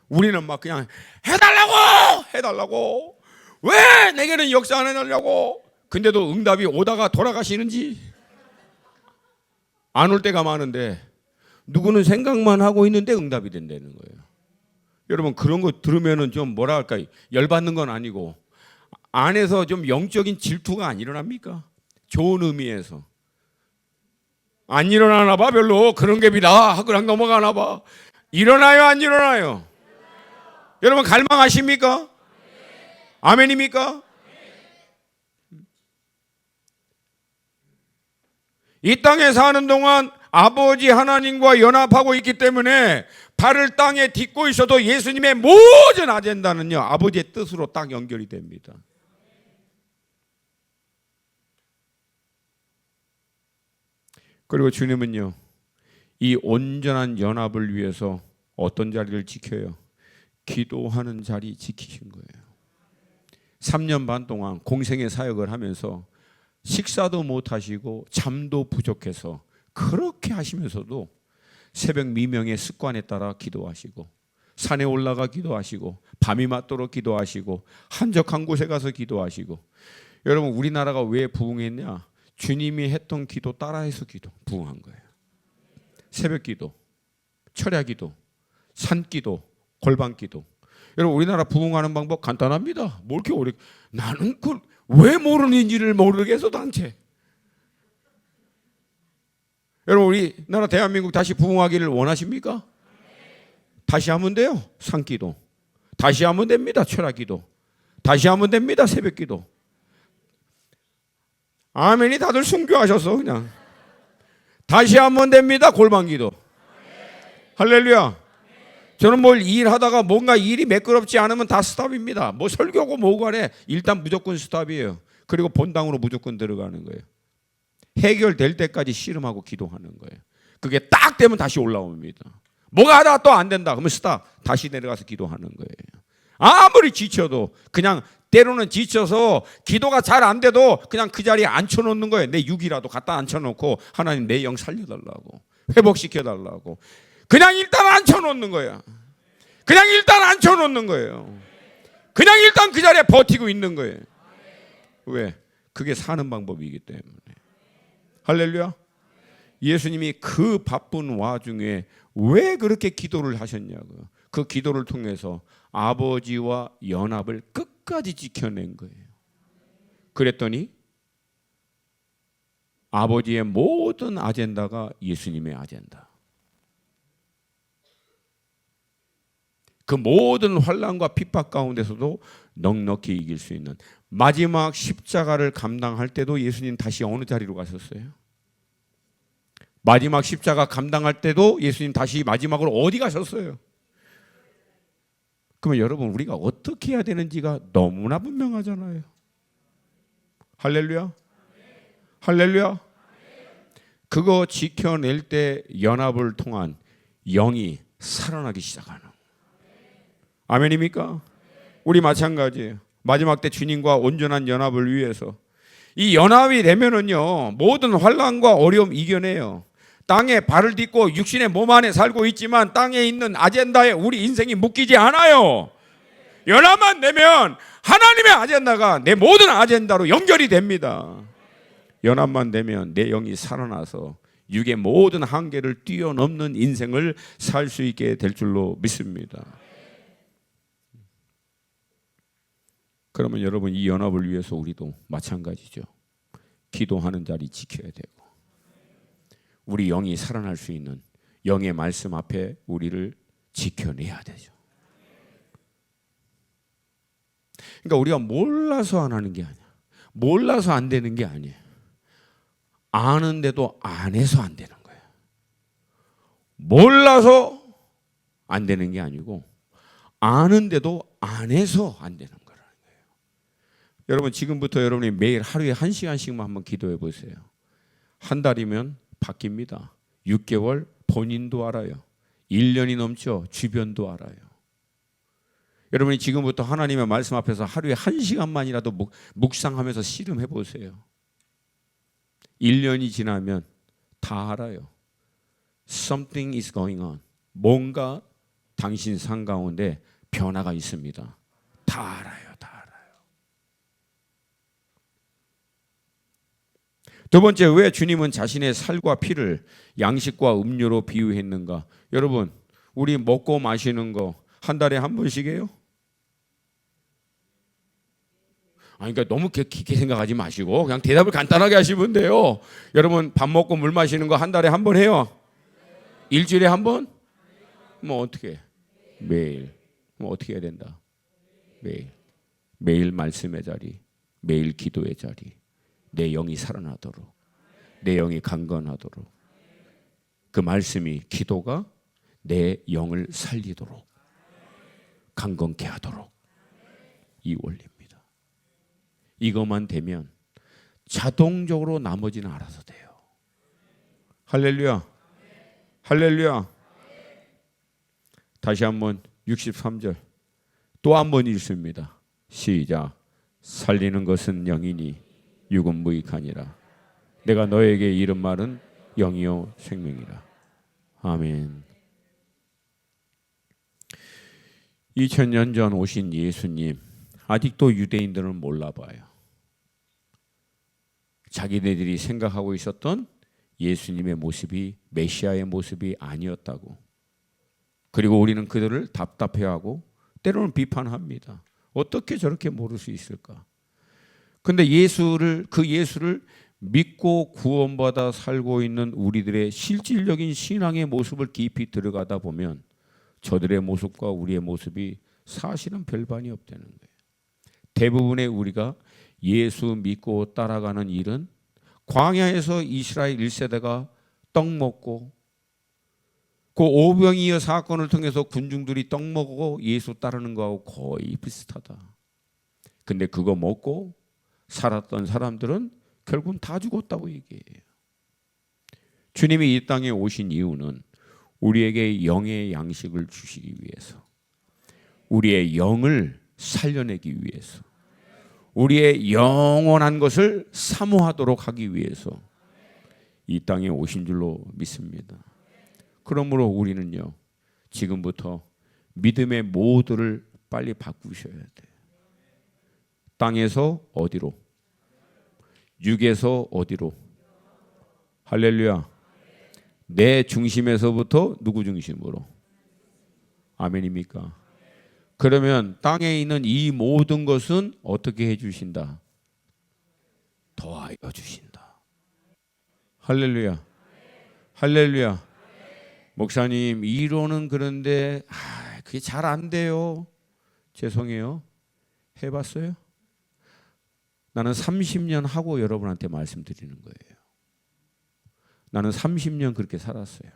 우리는 막 그냥 해달라고 왜 내게는 역사 안 해달라고. 근데도 응답이 오다가 돌아가시는지 안 올 때가 많은데, 누구는 생각만 하고 있는데 응답이 된다는 거예요. 여러분, 그런 거 들으면은 좀 뭐라 할까요? 열받는 건 아니고 안에서 좀 영적인 질투가 안 일어납니까? 좋은 의미에서. 안 일어나나 봐, 별로. 그런 게 비다. 그냥 넘어가나 봐. 일어나요, 안 일어나요? 여러분, 갈망하십니까? 아멘입니까? 이 땅에 사는 동안 아버지 하나님과 연합하고 있기 때문에 발을 땅에 딛고 있어도 예수님의 모든 아젠다는요, 아버지의 뜻으로 딱 연결이 됩니다. 그리고 주님은요, 이 온전한 연합을 위해서 어떤 자리를 지켜요? 기도하는 자리 지키신 거예요. 3년 반 동안 공생의 사역을 하면서 식사도 못 하시고 잠도 부족해서 그렇게 하시면서도 새벽 미명의 습관에 따라 기도하시고, 산에 올라가 기도하시고, 밤이 맞도록 기도하시고, 한적한 곳에 가서 기도하시고. 여러분, 우리나라가 왜 부흥했냐? 주님이 했던 기도 따라해서 부흥한 거예요. 새벽 기도, 철야 기도, 산 기도, 골방 기도. 여러분, 우리나라 부흥하는 방법 간단합니다. 뭐 이렇게 어렵게. 나는 그걸 왜 모르는지를 모르겠어도 않지. 여러분, 우리나라 대한민국 다시 부흥하기를 원하십니까? 다시 하면 돼요. 산기도. 다시 하면 됩니다. 철야기도. 다시 하면 됩니다. 새벽기도. 아멘이 다들 순교하셨어 그냥. 다시 하면 됩니다. 골방기도. 할렐루야. 저는 뭘 일하다가 뭔가 일이 매끄럽지 않으면 다 스탑입니다. 뭐 설교고 뭐고 간에 일단 무조건 스탑이에요. 그리고 본당으로 무조건 들어가는 거예요. 해결될 때까지 씨름하고 기도하는 거예요. 그게 딱 되면 다시 올라옵니다. 뭐가 하다가 또 안 된다 그러면 스탑, 다시 내려가서 기도하는 거예요. 아무리 지쳐도 그냥 때로는 지쳐서 기도가 잘 안 돼도 그냥 그 자리에 앉혀놓는 거예요. 내 육이라도 갖다 앉혀놓고 하나님 내 영 살려달라고, 회복시켜달라고 그냥 일단 앉혀놓는 거야. 그냥 일단 앉혀놓는 거예요. 그냥 일단 그 자리에 버티고 있는 거예요. 왜? 그게 사는 방법이기 때문에. 할렐루야. 예수님이 그 바쁜 와중에 왜 그렇게 기도를 하셨냐고요. 그 기도를 통해서 아버지와 연합을 끝까지 지켜낸 거예요. 그랬더니 아버지의 모든 아젠다가 예수님의 아젠다. 그 모든 환난과 핍박 가운데서도 넉넉히 이길 수 있는 마지막 십자가를 감당할 때도 예수님 다시 어느 자리로 가셨어요? 마지막 십자가 감당할 때도 예수님 다시 마지막으로 어디 가셨어요? 그러면 여러분, 우리가 어떻게 해야 되는지가 너무나 분명하잖아요. 할렐루야. 할렐루야. 그거 지켜낼 때 연합을 통한 영이 살아나기 시작하는. 아멘입니까? 우리 마찬가지예요. 마지막 때 주님과 온전한 연합을 위해서 이 연합이 되면은요, 모든 환난과 어려움 이겨내요. 땅에 발을 딛고 육신의 몸 안에 살고 있지만 땅에 있는 아젠다에 우리 인생이 묶이지 않아요. 연합만 되면 하나님의 아젠다가 내 모든 아젠다로 연결이 됩니다. 연합만 되면 내 영이 살아나서 육의 모든 한계를 뛰어넘는 인생을 살 수 있게 될 줄로 믿습니다. 그러면 여러분, 이 연합을 위해서 우리도 마찬가지죠. 기도하는 자리 지켜야 되고, 우리 영이 살아날 수 있는 영의 말씀 앞에 우리를 지켜내야 되죠. 그러니까 우리가 몰라서 안 하는 게 아니야. 몰라서 안 되는 게 아니에요. 아는데도 안 해서 안 되는 거예요. 몰라서 안 되는 게 아니고 아는데도 안 해서 안 되는 거예요. 여러분, 지금부터 여러분이 매일 하루에 1시간씩만 한번 기도해 보세요. 한 달이면 바뀝니다. 6개월 본인도 알아요. 1년이 넘죠. 주변도 알아요. 여러분이 지금부터 하나님의 말씀 앞에서 하루에 1시간만이라도 묵상하면서 씨름해 보세요. 1년이 지나면 다 알아요. Something is going on. 뭔가 당신 삶 가운데 변화가 있습니다. 다 알아요. 두 번째, 왜 주님은 자신의 살과 피를 양식과 음료로 비유했는가? 여러분, 우리 먹고 마시는 거 한 달에 한 번씩 해요? 그러니까 너무 깊게 생각하지 마시고 그냥 대답을 간단하게 하시면 돼요. 여러분, 밥 먹고 물 마시는 거 한 달에 한 번 해요? 일주일에 한 번? 뭐 어떻게? 매일. 뭐 어떻게 해야 된다? 매일. 매일 말씀의 자리, 매일 기도의 자리. 내 영이 살아나도록 내 영이 강건하도록. 그 말씀이 기도가 내 영을 살리도록 강건케 하도록 이 원리입니다. 이것만 되면 자동적으로 나머지는 알아서 돼요. 할렐루야. 할렐루야. 다시 한번 63절 또 한번 읽습니다. 시작. 살리는 것은 영이니 육은 무익하니라. 내가 너에게 이른 말은 영이요 생명이라. 아멘. 2000년 전 오신 예수님 아직도 유대인들은 몰라봐요. 자기네들이 생각하고 있었던 예수님의 모습이 메시아의 모습이 아니었다고. 그리고 우리는 그들을 답답해하고 때로는 비판합니다. 어떻게 저렇게 모를 수 있을까? 근데 그 예수를 믿고 구원받아 살고 있는 우리들의 실질적인 신앙의 모습을 깊이 들어가다 보면 저들의 모습과 우리의 모습이 사실은 별반이 없다는 거예요. 대부분의 우리가 예수 믿고 따라가는 일은 광야에서 이스라엘 1세대가 떡 먹고 그 오병이어 사건을 통해서 군중들이 떡 먹고 예수 따르는 거하고 거의 비슷하다. 근데 그거 먹고 살았던 사람들은 결국은 다 죽었다고 얘기해요. 주님이 이 땅에 오신 이유는 우리에게 영의 양식을 주시기 위해서, 우리의 영을 살려내기 위해서, 우리의 영원한 것을 사모하도록 하기 위해서 이 땅에 오신 줄로 믿습니다. 그러므로 우리는요, 지금부터 믿음의 모드를 빨리 바꾸셔야 돼요. 땅에서 어디로? 육에서 어디로? 할렐루야. 내 중심에서부터 누구 중심으로? 아멘입니까? 그러면 땅에 있는 이 모든 것은 어떻게 해주신다? 더하여 주신다. 할렐루야. 할렐루야. 목사님 이론은 그런데 그게 잘 안 돼요. 죄송해요. 해봤어요? 나는 30년 하고 여러분한테 말씀드리는 거예요. 나는 30년 그렇게 살았어요.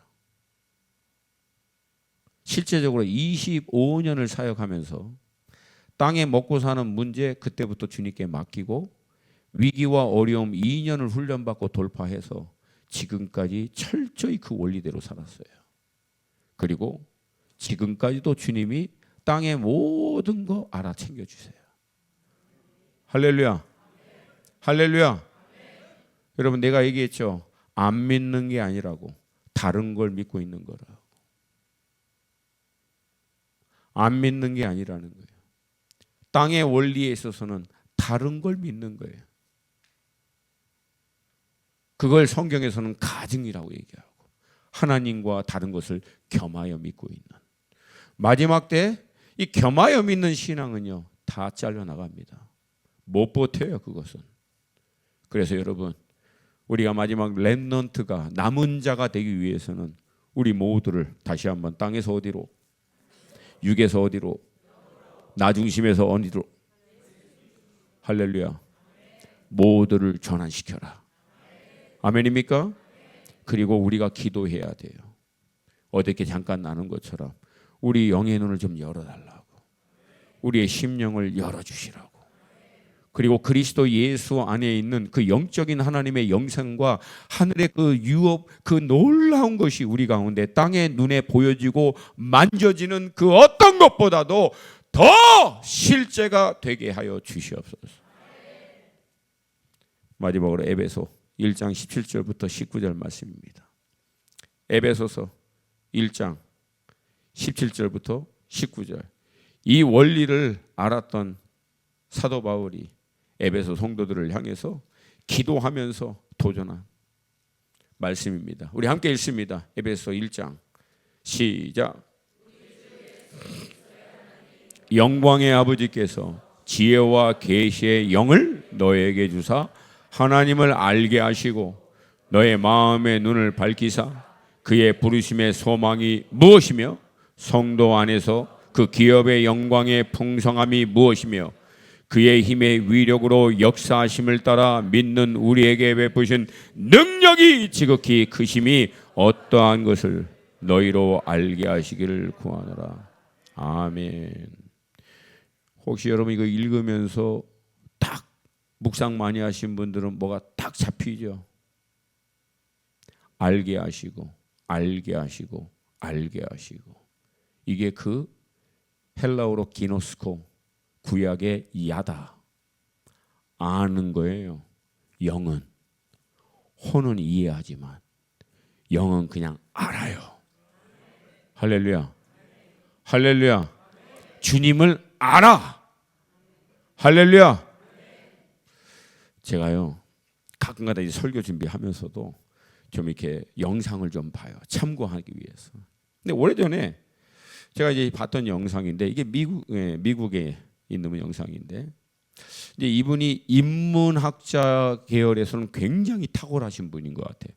실제적으로 25년을 사역하면서 땅에 먹고 사는 문제 그때부터 주님께 맡기고 위기와 어려움 2년을 훈련받고 돌파해서 지금까지 철저히 그 원리대로 살았어요. 그리고 지금까지도 주님이 땅의 모든 거 알아 챙겨주세요. 할렐루야. 할렐루야. 여러분 내가 얘기했죠. 안 믿는 게 아니라고. 다른 걸 믿고 있는 거라고. 안 믿는 게 아니라는 거예요. 땅의 원리에 있어서는 다른 걸 믿는 거예요. 그걸 성경에서는 가증이라고 얘기하고 하나님과 다른 것을 겸하여 믿고 있는 마지막 때 이 겸하여 믿는 신앙은요 다 잘려나갑니다. 못 버텨요 그것은. 그래서 여러분 우리가 마지막 렘넌트가 남은 자가 되기 위해서는 우리 모두를 다시 한번 땅에서 어디로? 육에서 어디로? 나 중심에서 어디로? 할렐루야. 모두를 전환시켜라. 아멘입니까? 그리고 우리가 기도해야 돼요. 어저께 잠깐 나눈 것처럼 우리 영의 눈을 좀 열어달라고. 우리의 심령을 열어주시라고. 그리고 그리스도 예수 안에 있는 그 영적인 하나님의 영생과 하늘의 그 유업, 그 놀라운 것이 우리 가운데 땅의 눈에 보여지고 만져지는 그 어떤 것보다도 더 실제가 되게 하여 주시옵소서. 마지막으로 에베소 1장 17절부터 19절 말씀입니다. 에베소서 1장 17절부터 19절. 이 원리를 알았던 사도 바울이 에베소 성도들을 향해서 기도하면서 도전한 말씀입니다. 우리 함께 읽습니다. 에베소 1장 시작. 영광의 아버지께서 지혜와 계시의 영을 너에게 주사 하나님을 알게 하시고 너의 마음의 눈을 밝히사 그의 부르심의 소망이 무엇이며 성도 안에서 그 기업의 영광의 풍성함이 무엇이며 그의 힘의 위력으로 역사하심을 따라 믿는 우리에게 베푸신 능력이 지극히 크심이 어떠한 것을 너희로 알게 하시기를 구하노라. 아멘. 혹시 여러분 이거 읽으면서 딱 묵상 많이 하신 분들은 뭐가 딱 잡히죠? 알게 하시고 알게 하시고 알게 하시고. 이게 그 헬라어로 기노스코, 구약의 야다. 아는 거예요. 영은. 혼은 이해하지만 영은 그냥 알아요. 할렐루야. 할렐루야. 주님을 알아. 할렐루야. 제가요 가끔가다 이제 설교 준비하면서도 좀 이렇게 영상을 좀 봐요. 참고하기 위해서. 근데 오래전에 제가 이제 봤던 영상인데 이게 미국에 있는 영상인데 이제 이분이 인문학자 계열에서는 굉장히 탁월하신 분인 것 같아요.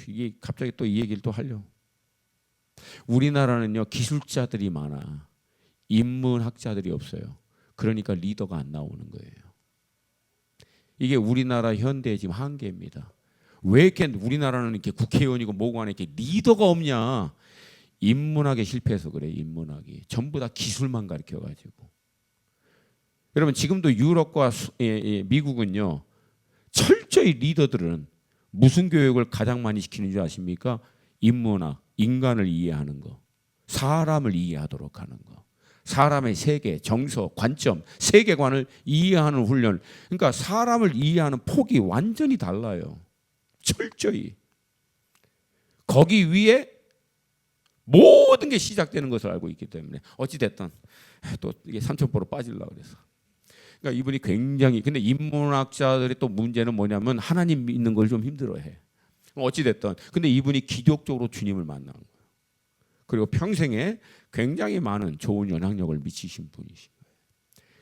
이게 갑자기 또 이 얘기를 또 하려. 우리나라는요 기술자들이 많아. 인문학자들이 없어요. 그러니까 리더가 안 나오는 거예요. 이게 우리나라 현대의 지금 한계입니다. 왜 이렇게 우리나라는 이렇게 국회의원이고 뭐고 하는 이렇게 리더가 없냐? 인문학에 실패해서 그래. 인문학이 전부 다 기술만 가르쳐가지고. 여러분 지금도 유럽과 미국은요 철저히 리더들은 무슨 교육을 가장 많이 시키는 줄 아십니까? 인문학, 인간을 이해하는 거, 사람을 이해하도록 하는 거, 사람의 세계, 정서, 관점, 세계관을 이해하는 훈련. 그러니까 사람을 이해하는 폭이 완전히 달라요. 철저히. 거기 위에 모든 게 시작되는 것을 알고 있기 때문에 어찌 됐든 또 이게 삼천포로 빠지려고 그래서. 그러니까 이분이 굉장히 근데 인문학자들이 또 문제는 뭐냐면 하나님 믿는 걸 좀 힘들어해. 어찌 됐든 근데 이분이 기적적으로 주님을 만난 거예요. 그리고 평생에 굉장히 많은 좋은 영향력을 미치신 분이신 거예요.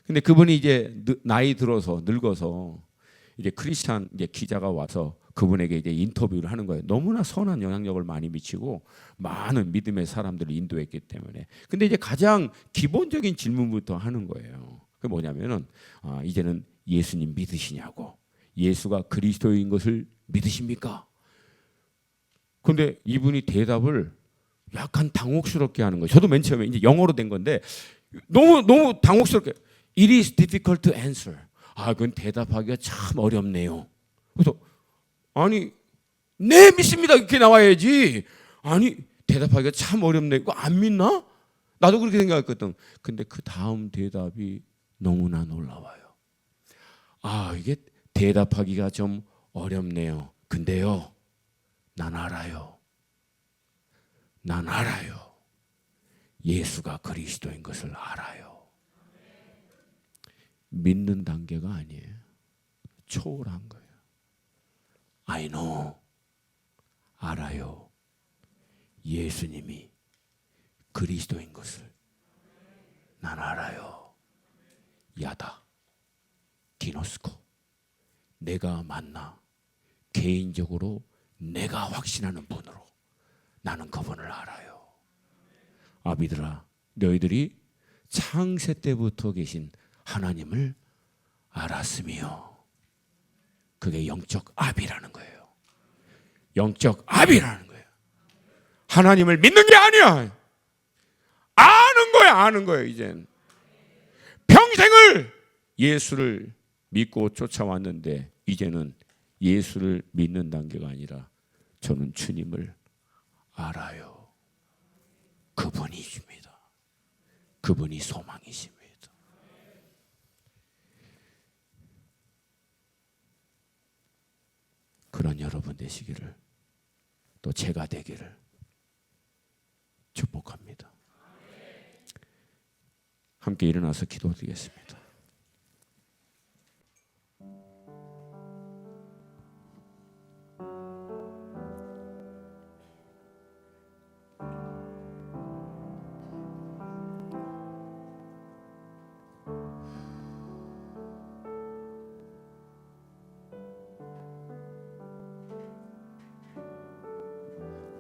근데 그분이 이제 나이 들어서 늙어서 이제 크리스찬 이제 기자가 와서 그분에게 이제 인터뷰를 하는 거예요. 너무나 선한 영향력을 많이 미치고 많은 믿음의 사람들을 인도했기 때문에. 근데 이제 가장 기본적인 질문부터 하는 거예요. 그게 뭐냐면은 이제는 예수님 믿으시냐고. 예수가 그리스도인 것을 믿으십니까? 근데 이분이 대답을 약간 당혹스럽게 하는 거예요. 저도 맨 처음에 이제 영어로 된 건데 너무 당혹스럽게 It is difficult to answer. 그건 대답하기가 참 어렵네요. 그래서 아니 네 믿습니다 이렇게 나와야지. 아니 대답하기가 참 어렵네. 이거 안 믿나? 나도 그렇게 생각했거든. 근데 그 다음 대답이 너무나 놀라워요. 이게 대답하기가 좀 어렵네요. 근데요 난 알아요. 난 알아요. 예수가 그리스도인 것을 알아요. 믿는 단계가 아니에요. 초월한 거예요. I know. 알아요. 예수님이 그리스도인 것을 난 알아요. 야다. 기노스코. 내가 만나 개인적으로 내가 확신하는 분으로 나는 그분을 알아요. 아비들아, 너희들이 창세 때부터 계신 하나님을 알았으며, 그게 영적 아비라는 거예요. 영적 아비라는 거예요. 하나님을 믿는 게 아니야. 아는 거예요. 이젠 평생을 예수를 믿고 쫓아왔는데 이제는 예수를 믿는 단계가 아니라 저는 주님을 알아요. 그분이십니다. 그분이 소망이십니다. 그런 여러분 되시기를, 또 제가 되기를 축복합니다. 함께 일어나서 기도드리겠습니다.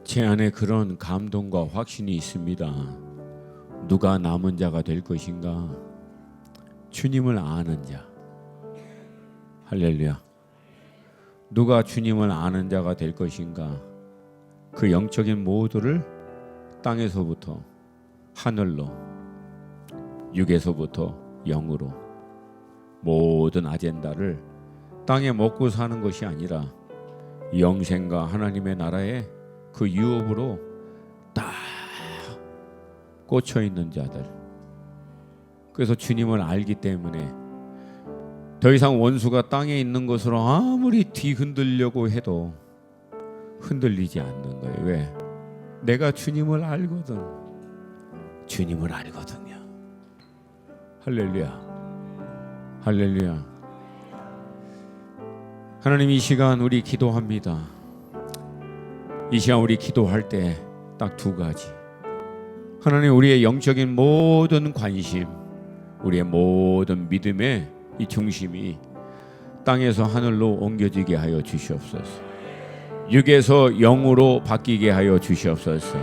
제 안에 그런 감동과 확신이 있습니다. 누가 남은 자가 될 것인가? 주님을 아는 자. 할렐루야. 누가 주님을 아는 자가 될 것인가? 그 영적인 모두를 땅에서부터 하늘로, 육에서부터 영으로, 모든 아젠다를 땅에 먹고 사는 것이 아니라 영생과 하나님의 나라의 그 유업으로 딱 꽂혀 있는 자들. 그래서 주님을 알기 때문에 더 이상 원수가 땅에 있는 것으로 아무리 뒤흔들려고 해도 흔들리지 않는 거예요. 왜? 내가 주님을 알거든. 주님을 알거든요. 할렐루야. 할렐루야. 하나님, 이 시간 우리 기도합니다. 이 시간 우리 기도할 때 딱 두 가지. 하나님, 우리의 영적인 모든 관심, 우리의 모든 믿음의 이 중심이 땅에서 하늘로 옮겨지게 하여 주시옵소서. 육에서 영으로 바뀌게 하여 주시옵소서.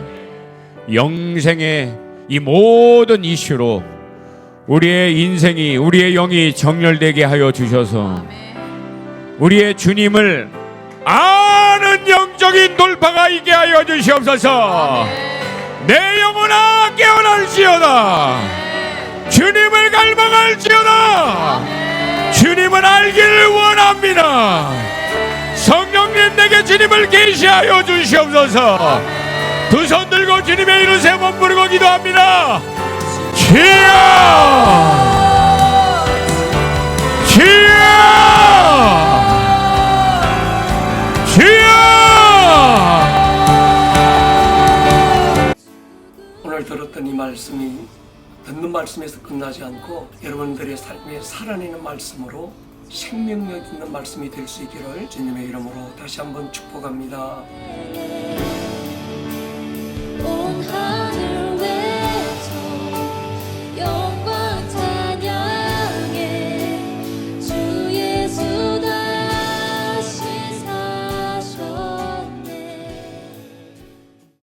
영생의 이 모든 이슈로 우리의 인생이, 우리의 영이 정렬되게 하여 주셔서 우리의 주님을 아는 영적인 돌파가 있게 하여 주시옵소서. 내 영혼아 깨어날지어다. 주님을 갈망할지어다. 주님을 알기를 원합니다. 성령님, 내게 주님을 계시하여 주시옵소서. 두 손 들고 주님의 이름 세 번 부르고 기도합니다. 주여, 주여, 주여. 오늘 들었던 이 말씀이 듣는 말씀에서 끝나지 않고 여러분들의 삶에 살아내는 말씀으로 생명력 있는 말씀이 될 수 있기를 주님의 이름으로 다시 한번 축복합니다. 온 하늘